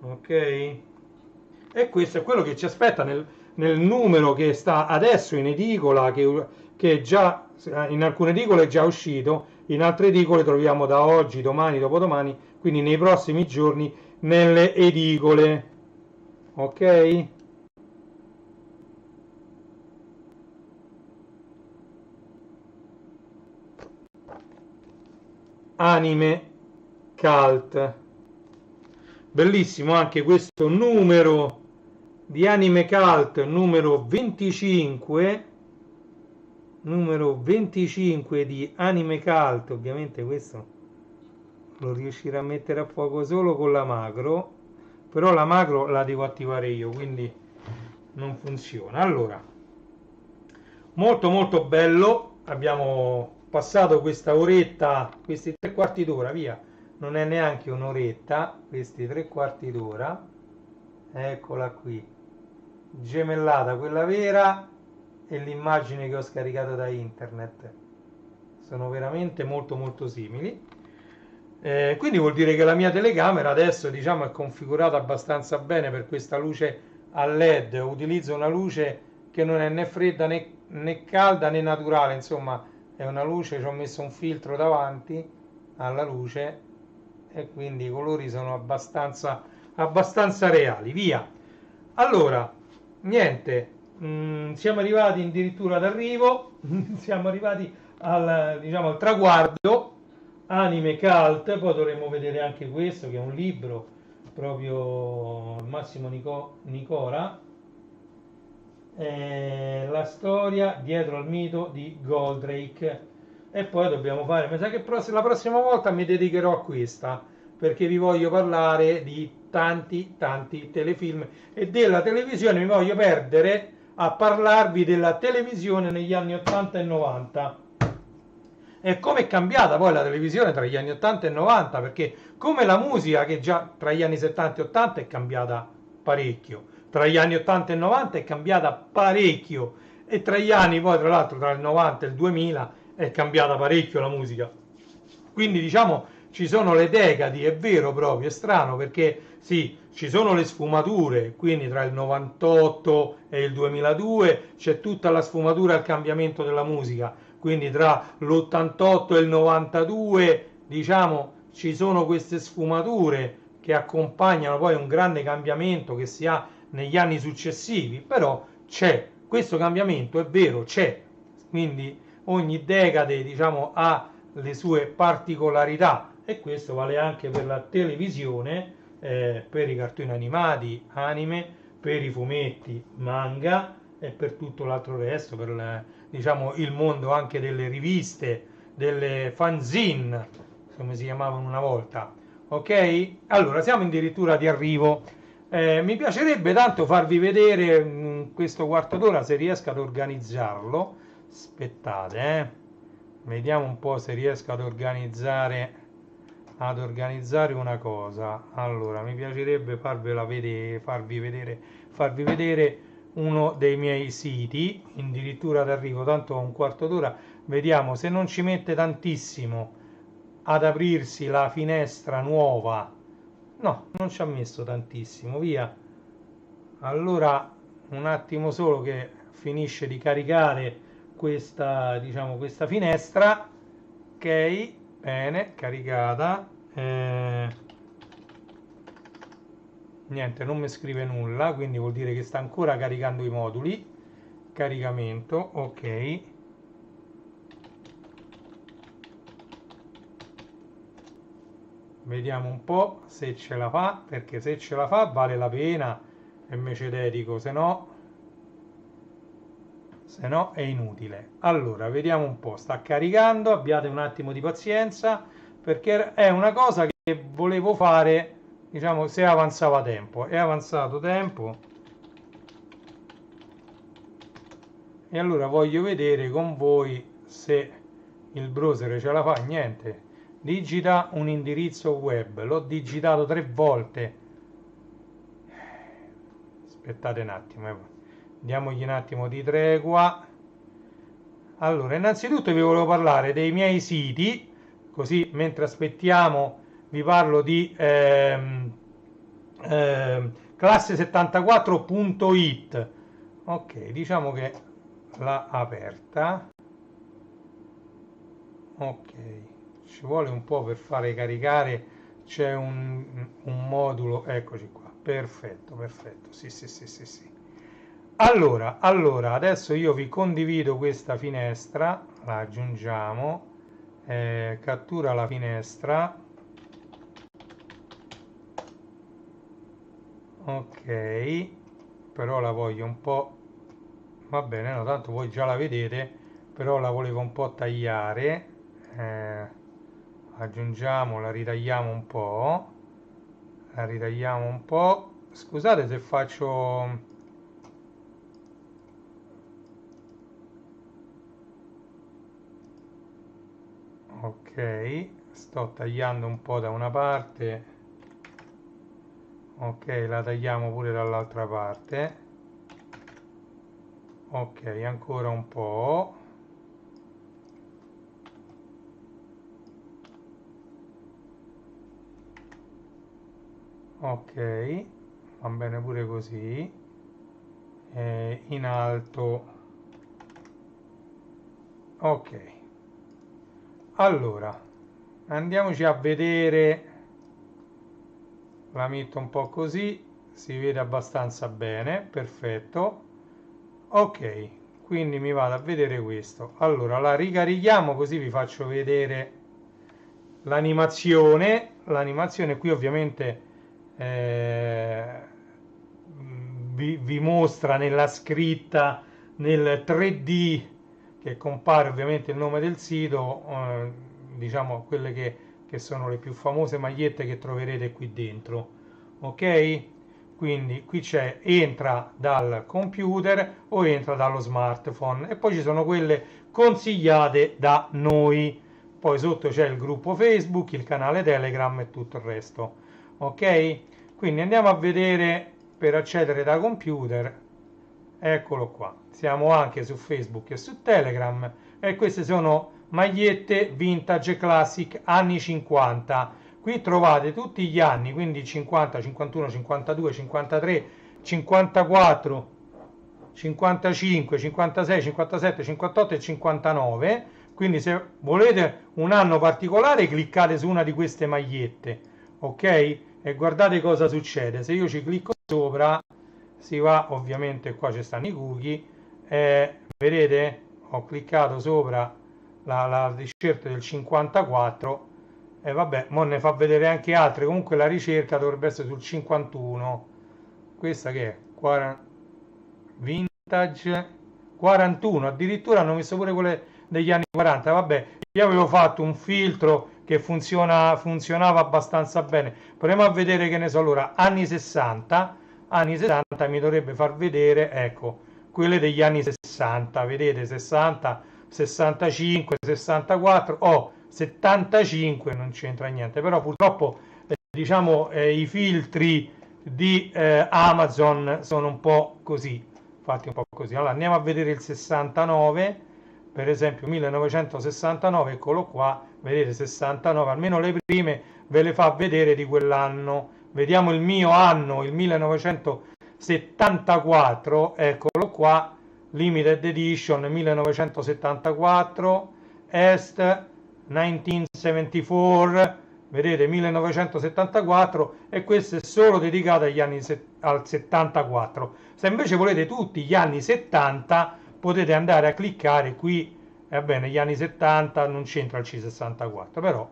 Ok? E questo è quello che ci aspetta nel numero che sta adesso in edicola, che già in alcune edicole è già uscito, in altre edicole troviamo da oggi, domani, dopodomani, quindi nei prossimi giorni nelle edicole. Ok? Anime Cult. Bellissimo anche questo numero di Anime Cult numero 25, di Anime Cult. Ovviamente questo lo riuscirò a mettere a fuoco solo con la macro, però la macro la devo attivare io, quindi non funziona. Allora, molto molto bello, abbiamo passato questa oretta, questi 3 quarti d'ora, via, non è neanche un'oretta, questi 3 quarti d'ora, eccola qui, gemellata quella vera e l'immagine che ho scaricato da internet, sono veramente molto molto simili. Quindi vuol dire che la mia telecamera adesso diciamo è configurata abbastanza bene per questa luce a LED. Utilizzo una luce che non è né fredda né calda né naturale, insomma è una luce, ci ho messo un filtro davanti alla luce e quindi i colori sono abbastanza reali. Via. Allora, niente, siamo arrivati addirittura d'arrivo, siamo arrivati al traguardo. Anime Cult, poi dovremmo vedere anche questo che è un libro proprio Massimo Nicora, la storia dietro al mito di Goldrake, e poi dobbiamo fare, mi sa che la prossima volta mi dedicherò a questa perché vi voglio parlare di tanti tanti telefilm e della televisione, mi voglio perdere a parlarvi della televisione negli anni 80 e 90. E come è cambiata poi la televisione tra gli anni 80 e 90, perché come la musica che già tra gli anni 70 e 80 è cambiata parecchio, tra gli anni 80 e 90 è cambiata parecchio, e tra gli anni poi tra l'altro tra il 90 e il 2000 è cambiata parecchio la musica. Quindi diciamo ci sono le decadi, è vero proprio, è strano perché sì, ci sono le sfumature, quindi tra il 98 e il 2002 c'è tutta la sfumatura al cambiamento della musica, quindi tra l'88 e il 92 diciamo ci sono queste sfumature che accompagnano poi un grande cambiamento che si ha negli anni successivi, però c'è questo cambiamento, è vero, c'è, quindi ogni decade diciamo ha le sue particolarità, e questo vale anche per la televisione, per i cartoni animati, anime, per i fumetti, manga, e per tutto l'altro resto, per diciamo, il mondo anche delle riviste, delle fanzine, come si chiamavano una volta. Ok? Allora, siamo addirittura di arrivo. Mi piacerebbe tanto farvi vedere questo quarto d'ora, se riesco ad organizzarlo. Aspettate, vediamo un po' se riesco ad organizzare una cosa. Allora, mi piacerebbe farvi vedere uno dei miei siti, addirittura d'arrivo, tanto ho un quarto d'ora. Vediamo se non ci mette tantissimo ad aprirsi la finestra nuova. No, non ci ha messo tantissimo, via. Allora, un attimo solo che finisce di caricare questa, diciamo, questa finestra. Ok, bene, caricata. Niente, non mi scrive nulla, quindi vuol dire che sta ancora caricando i moduli. Caricamento, ok. Vediamo un po' se ce la fa, perché se ce la fa vale la pena e me ce dedico, se no è inutile. Allora, vediamo un po', sta caricando, abbiate un attimo di pazienza, perché è una cosa che volevo fare, diciamo, se avanzava tempo. È avanzato tempo, e allora voglio vedere con voi se il browser ce la fa. Niente, digita un indirizzo web, l'ho digitato 3 volte. Aspettate un attimo, diamogli un attimo di tregua. Allora, innanzitutto vi volevo parlare dei miei siti, così mentre aspettiamo vi parlo di classe74.it. Ok, diciamo che l'ha aperta. Ok, ci vuole un po' per fare caricare, c'è un modulo, eccoci qua, perfetto, perfetto, sì, sì, sì, sì, sì. Allora, adesso io vi condivido questa finestra, la aggiungiamo, cattura la finestra, ok, però la voglio un po', va bene, no, tanto voi già la vedete, però la volevo un po' tagliare, aggiungiamo, la ritagliamo un po', scusate se faccio... Ok, sto tagliando un po' da una parte, ok, la tagliamo pure dall'altra parte, ok, ancora un po', ok, va bene pure così, in alto, ok. Allora, andiamoci a vedere, la metto un po' così, si vede abbastanza bene, perfetto. Ok, quindi mi vado a vedere questo. Allora, la ricarichiamo così vi faccio vedere l'animazione. Qui ovviamente vi mostra nella scritta, nel 3D, che compare ovviamente il nome del sito, diciamo quelle che sono le più famose magliette che troverete qui dentro. Ok? Quindi qui c'è entra dal computer o entra dallo smartphone, e poi ci sono quelle consigliate da noi. poi sotto c'è il gruppo Facebook, il canale Telegram e tutto il resto. Ok? Quindi andiamo a vedere per accedere da computer. Eccolo qua, siamo anche su Facebook e su Telegram e queste sono magliette vintage classic anni 50. Qui trovate tutti gli anni, quindi 50, 51, 52, 53, 54, 55, 56, 57, 58 e 59. Quindi se volete un anno particolare cliccate su una di queste magliette, ok? E guardate cosa succede. Se io ci clicco sopra si va, ovviamente qua ci stanno i cookie, vedete? Ho cliccato sopra la ricerca del 54 e vabbè, mo ne fa vedere anche altre, comunque la ricerca dovrebbe essere sul 51. Questa che è? Vintage 41, addirittura hanno messo pure quelle degli anni 40. Vabbè, io avevo fatto un filtro che funzionava abbastanza bene. Proviamo a vedere, che ne so, allora anni 60 mi dovrebbe far vedere, ecco, quelle degli anni 60, vedete, 60, 65, 64, 75 non c'entra niente, però purtroppo diciamo i filtri di Amazon sono un po' così, fatti un po' così. Allora andiamo a vedere il 69, per esempio 1969, eccolo qua, vedete 69, almeno le prime ve le fa vedere di quell'anno. Vediamo il mio anno, il 1974, eccolo qua, limited edition 1974, est 1974, vedete 1974, e questo è solo dedicato agli anni al 74. Se invece volete tutti gli anni 70 potete andare a cliccare qui, bene, gli anni 70 non c'entra il C64, però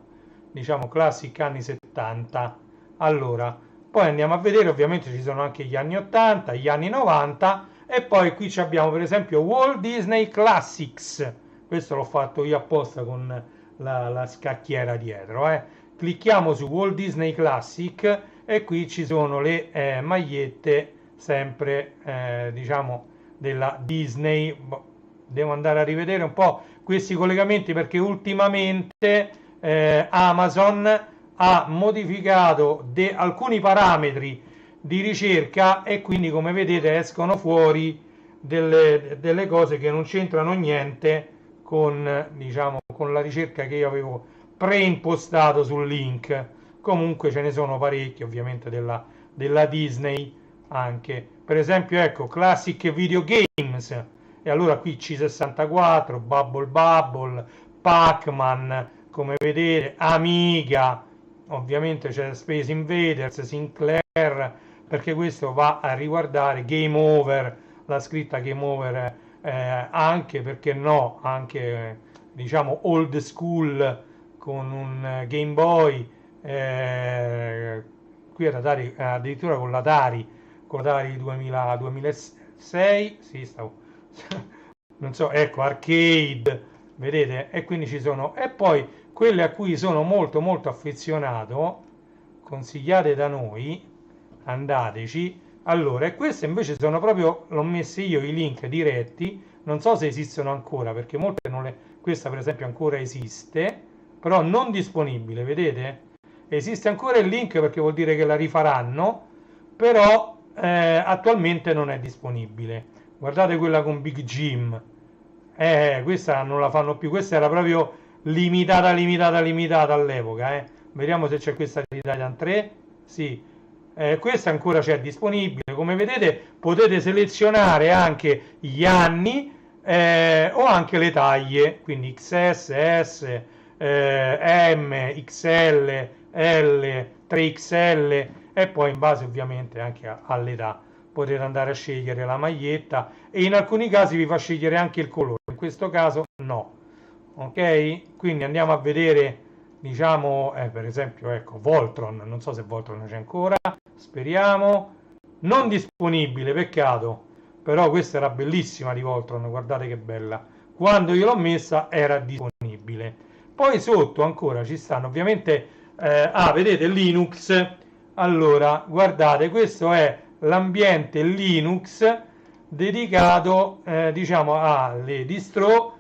diciamo classic anni 70. Allora, poi andiamo a vedere, ovviamente ci sono anche gli anni 80, gli anni 90 e poi qui abbiamo per esempio Walt Disney Classics. Questo l'ho fatto io apposta con la scacchiera dietro. Clicchiamo su Walt Disney Classic e qui ci sono le magliette sempre diciamo della Disney. Devo andare a rivedere un po' questi collegamenti perché ultimamente Amazon ha modificato alcuni parametri di ricerca e quindi, come vedete, escono fuori delle cose che non c'entrano niente con, diciamo, con la ricerca che io avevo preimpostato sul link. Comunque ce ne sono parecchi, ovviamente della Disney anche. Per esempio, ecco, Classic Video Games. E allora qui C64, Bubble, Pac-Man, come vedete, Amiga, ovviamente c'è Space Invaders, Sinclair, perché questo va a riguardare Game Over, la scritta Game Over, anche, perché no, anche diciamo old school con un Game Boy, qui era addirittura con l'Atari 2006, sì, stavo non so, ecco, arcade, vedete? E quindi ci sono, e poi quelle a cui sono molto affezionato, consigliate da noi, andateci. Allora, e queste invece sono proprio, l'ho messe io i link diretti, non so se esistono ancora, perché molte non le, questa per esempio ancora esiste, però non disponibile, vedete? Esiste ancora il link perché vuol dire che la rifaranno, però attualmente non è disponibile. Guardate quella con Big Jim, questa non la fanno più, questa era proprio limitata all'epoca. Vediamo se c'è questa di Titan 3, sì, questa ancora c'è disponibile. Come vedete potete selezionare anche gli anni o anche le taglie, quindi XS, S, M, XL, L, 3XL, e poi in base ovviamente anche all'età potete andare a scegliere la maglietta, e in alcuni casi vi fa scegliere anche il colore, in questo caso no. Ok, quindi andiamo a vedere, diciamo, per esempio, ecco, Voltron, non so se Voltron c'è ancora, speriamo, non disponibile, peccato, però questa era bellissima di Voltron, guardate che bella, quando io l'ho messa era disponibile. Poi sotto ancora ci stanno ovviamente, vedete Linux, allora guardate, questo è l'ambiente Linux dedicato diciamo alle distro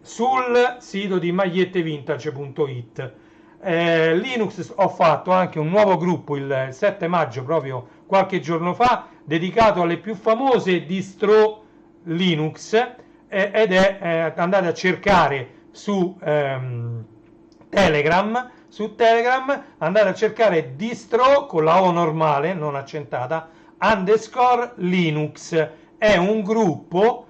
sul sito di magliettevintage.it. Linux, ho fatto anche un nuovo gruppo il 7 maggio, proprio qualche giorno fa, dedicato alle più famose distro Linux, ed è andate a cercare su Telegram andate a cercare distro con la O normale, non accentata, underscore Linux. È un gruppo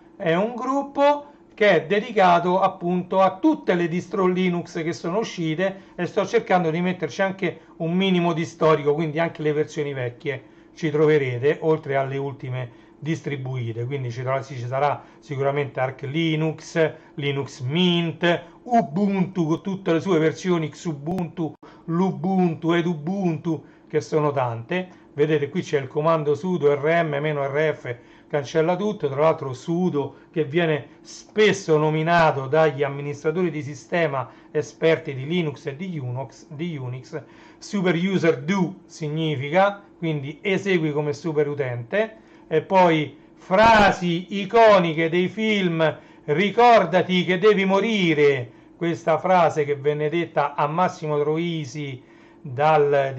che è dedicato appunto a tutte le distro Linux che sono uscite, e sto cercando di metterci anche un minimo di storico, quindi anche le versioni vecchie ci troverete, oltre alle ultime distribuite. Quindi ci sarà sicuramente Arch Linux, Linux Mint, Ubuntu con tutte le sue versioni, Xubuntu, Lubuntu ed Ubuntu, che sono tante. Vedete, qui c'è il comando sudo rm-rf, cancella tutto. Tra l'altro sudo, che viene spesso nominato dagli amministratori di sistema esperti di Linux e di Unix. Super user do significa, quindi esegui come super utente. E poi frasi iconiche dei film: ricordati che devi morire. Questa frase che venne detta a Massimo Troisi dal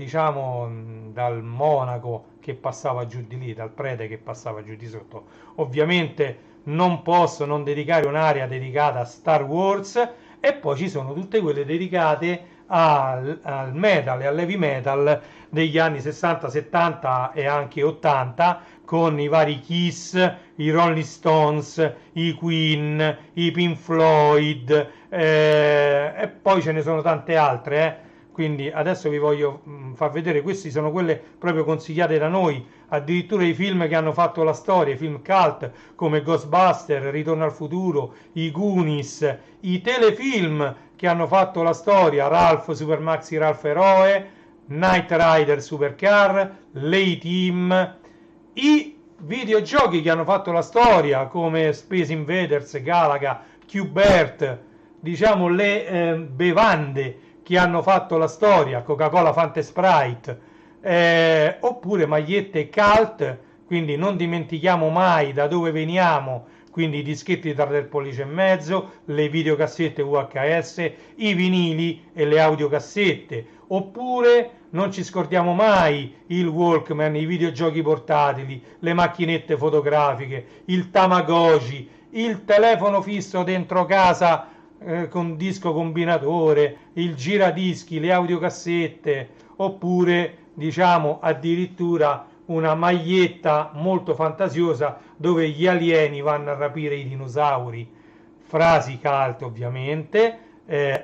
monaco che passava giù di lì, dal prete che passava giù di sotto. Ovviamente non posso non dedicare un'area dedicata a Star Wars, e poi ci sono tutte quelle dedicate al metal e all'heavy metal degli anni 60, 70 e anche 80, con i vari Kiss, i Rolling Stones, i Queen, i Pink Floyd, e poi ce ne sono tante altre. Quindi adesso vi voglio far vedere, queste sono quelle proprio consigliate da noi, addirittura i film che hanno fatto la storia, i film cult come Ghostbuster, Ritorno al futuro, i Goonies, i telefilm che hanno fatto la storia, Ralph Super Maxi Ralph Eroe, Knight Rider Supercar, l'A-Team, i videogiochi che hanno fatto la storia come Space Invaders, Galaga, Qbert, diciamo le bevande che hanno fatto la storia, Coca-Cola, Fanta e Sprite, oppure magliette cult, quindi non dimentichiamo mai da dove veniamo, quindi i dischetti da 3 pollici e mezzo, le videocassette VHS, i vinili e le audiocassette, oppure non ci scordiamo mai il Walkman, i videogiochi portatili, le macchinette fotografiche, il Tamagotchi, il telefono fisso dentro casa con disco combinatore, il giradischi, le audiocassette, oppure diciamo addirittura una maglietta molto fantasiosa dove gli alieni vanno a rapire i dinosauri. Frasi cult ovviamente,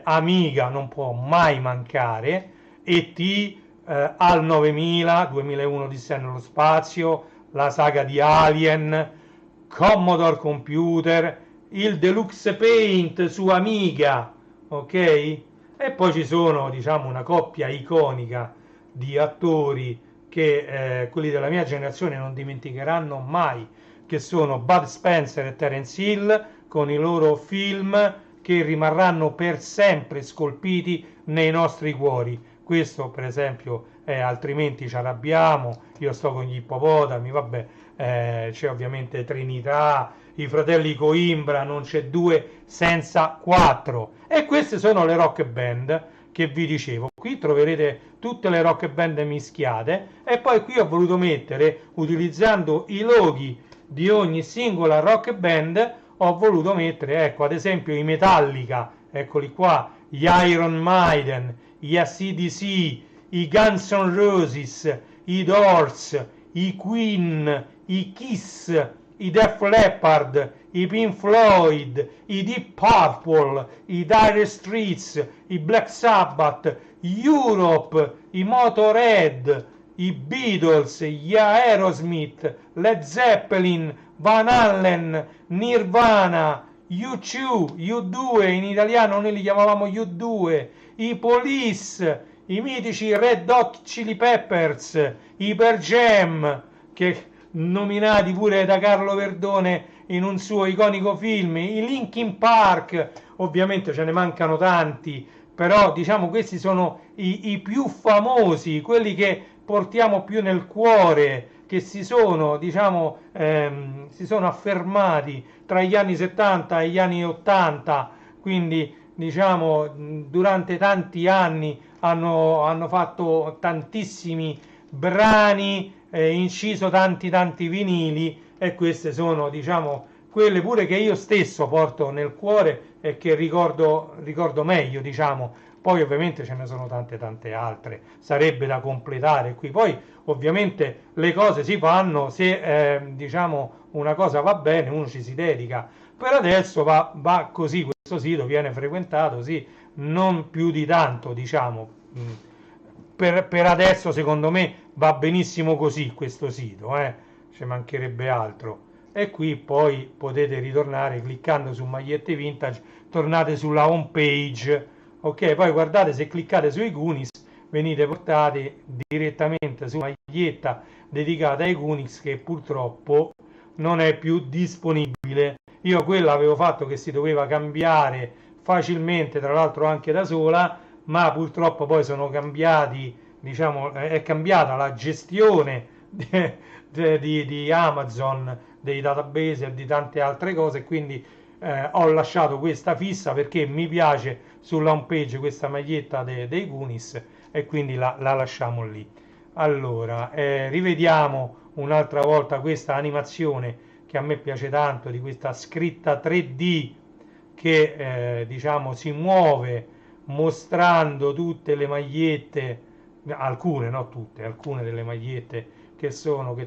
Amiga non può mai mancare, ET, al 9000, 2001 Odissea nello spazio, la saga di Alien, Commodore Computer, il Deluxe Paint su Amiga, ok? E poi ci sono, diciamo, una coppia iconica di attori che quelli della mia generazione non dimenticheranno mai, che sono Bud Spencer e Terence Hill, con i loro film che rimarranno per sempre scolpiti nei nostri cuori. Questo per esempio è Altrimenti ci arrabbiamo, Io sto con gli ippopotami, vabbè, c'è ovviamente Trinità, i fratelli Coimbra, Non c'è due senza quattro. E queste sono le rock band che vi dicevo. Qui troverete tutte le rock band mischiate, e poi qui ho voluto mettere, utilizzando i loghi di ogni singola rock band, ho voluto mettere, ecco, ad esempio i Metallica, eccoli qua, gli Iron Maiden, gli AC/DC, i Guns N' Roses, i Doors, i Queen, i Kiss, i Def Leppard, i Pink Floyd, i Deep Purple, i Dire Straits, i Black Sabbath, Europe, i Motorhead, i Beatles, gli Aerosmith, Led Zeppelin, Van Halen, Nirvana, U2, U2, in italiano noi li chiamavamo U2, i Police, i mitici Red Hot Chili Peppers, i Pearl Jam, che nominati pure da Carlo Verdone in un suo iconico film, i Linkin Park, ovviamente ce ne mancano tanti, però diciamo questi sono i più famosi, quelli che portiamo più nel cuore, che si sono, diciamo, si sono affermati tra gli anni 70 e gli anni 80, quindi diciamo durante tanti anni hanno fatto tantissimi brani, inciso tanti vinili, e queste sono, diciamo, quelle pure che io stesso porto nel cuore e che ricordo meglio, diciamo. Poi ovviamente ce ne sono tante altre, sarebbe da completare qui. Poi ovviamente le cose si fanno se diciamo una cosa va bene, uno ci si dedica. Per adesso va così, questo sito viene frequentato, sì, non più di tanto, diciamo. Per adesso secondo me va benissimo così questo sito, ci mancherebbe altro. E qui poi potete ritornare cliccando su magliette vintage, tornate sulla home page, ok? Poi guardate, se cliccate sui Goonies venite portati direttamente su maglietta dedicata ai Goonies, che purtroppo non è più disponibile. Io quella avevo fatto che si doveva cambiare facilmente, tra l'altro anche da sola, ma purtroppo poi sono cambiati, diciamo, è cambiata la gestione di Amazon, dei database e di tante altre cose, quindi ho lasciato questa fissa perché mi piace sulla home page questa maglietta dei Goonies, e quindi la lasciamo lì. Allora, rivediamo un'altra volta questa animazione che a me piace tanto, di questa scritta 3D che diciamo si muove mostrando tutte le magliette, alcune, no tutte, alcune delle magliette che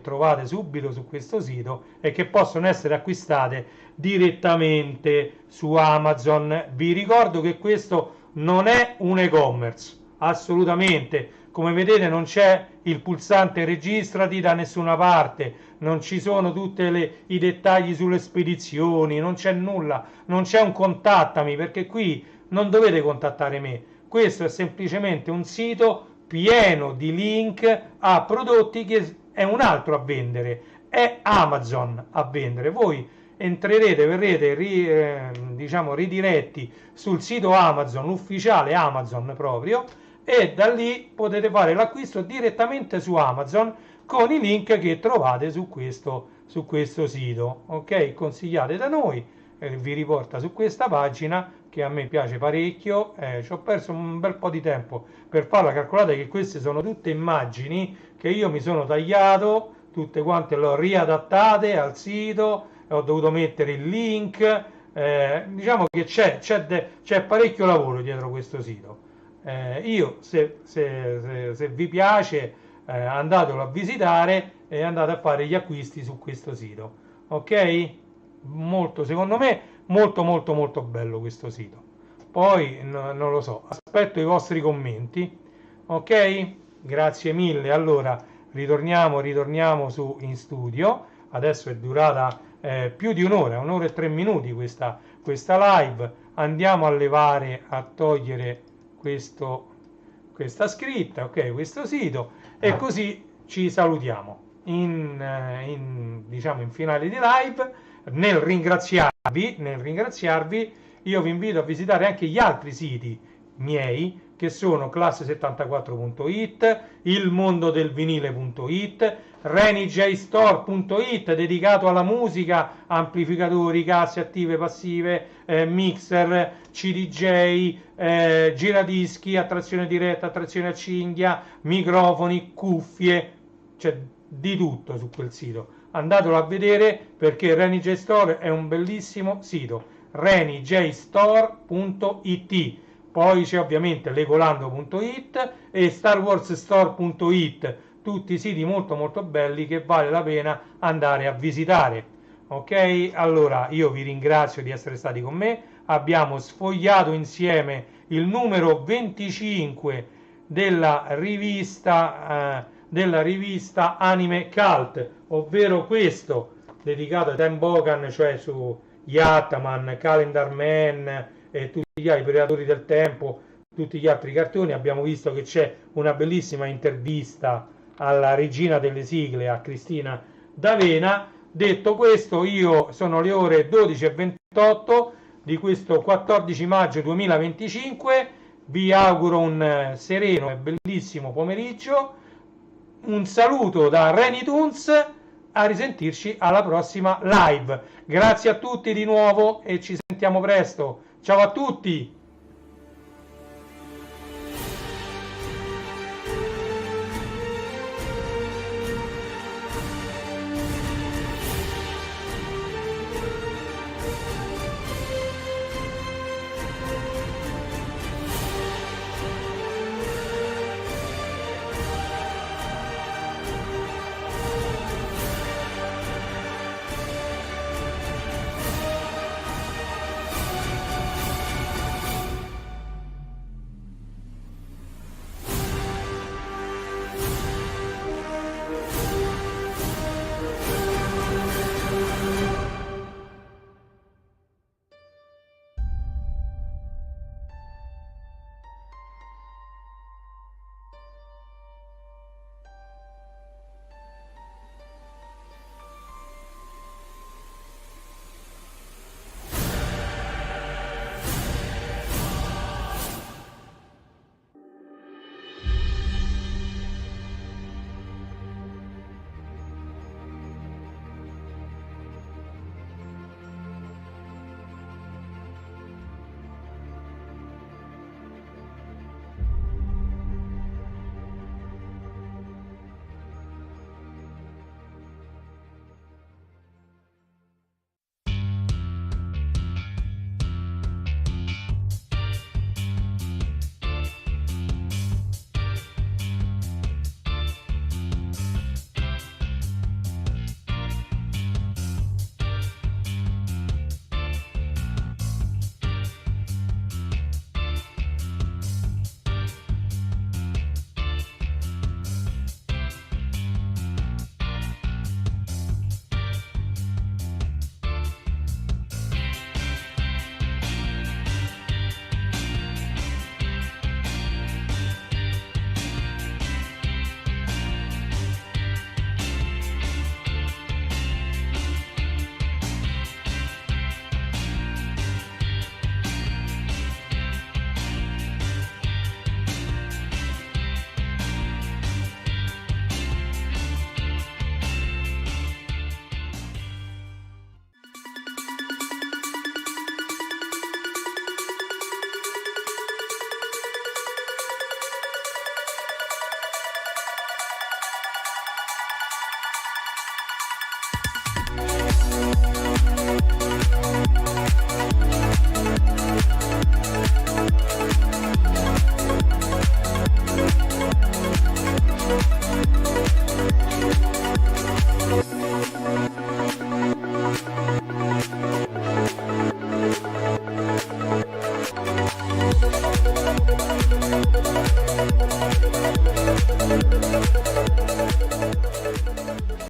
trovate subito su questo sito e che possono essere acquistate direttamente su Amazon. Vi ricordo che questo non è un e-commerce, assolutamente. Come vedete non c'è il pulsante registrati da nessuna parte, non ci sono tutti i dettagli sulle spedizioni, non c'è nulla, non c'è un contattami, perché qui non dovete contattare me. Questo è semplicemente un sito pieno di link a prodotti che è un altro a vendere, è Amazon a vendere. Voi entrerete, verrete diciamo ridiretti sul sito Amazon, ufficiale Amazon proprio, e da lì potete fare l'acquisto direttamente su Amazon con i link che trovate su questo sito, ok? Consigliate da noi, vi riporta su questa pagina che a me piace parecchio. Ci ho perso un bel po' di tempo per farla. Calcolate che queste sono tutte immagini che io mi sono tagliato, tutte quante le ho riadattate al sito, ho dovuto mettere il link, diciamo che c'è parecchio lavoro dietro questo sito. Io se vi piace andatelo a visitare e andate a fare gli acquisti su questo sito, ok? Molto, secondo me molto bello questo sito. Poi non lo so, aspetto i vostri commenti, ok? Grazie mille. Allora ritorniamo su in studio. Adesso è durata più di un'ora e 3 minuti questa live. Andiamo a togliere questa scritta, ok, questo sito, e così ci salutiamo diciamo in finale di live. Nel ringraziarvi, io vi invito a visitare anche gli altri siti miei, che sono classe74.it, ilmondodelvinile.it, renijstore.it, dedicato alla musica, amplificatori, casse attive, passive, mixer, CDJ, giradischi, attrazione diretta, attrazione a cinghia, microfoni, cuffie, c'è di tutto su quel sito. Andatelo a vedere perché RenijStore è un bellissimo sito, renijstore.it. Poi c'è ovviamente legolando.it e starwarsstore.it, tutti siti molto belli che vale la pena andare a visitare. Ok? Allora io vi ringrazio di essere stati con me. Abbiamo sfogliato insieme il numero 25 della rivista Anime Cult, ovvero questo dedicato a Tim Bogan, cioè su Yatman, Calendar Man e tutti gli altri Predatori del Tempo, tutti gli altri cartoni. Abbiamo visto che c'è una bellissima intervista alla regina delle sigle, a Cristina D'Avena. Detto questo, sono le ore 12:28 di questo 14 maggio 2025. Vi auguro un sereno e bellissimo pomeriggio. un saluto da Renitoons, a risentirci alla prossima live. Grazie a tutti di nuovo e ci sentiamo presto. Ciao a tutti!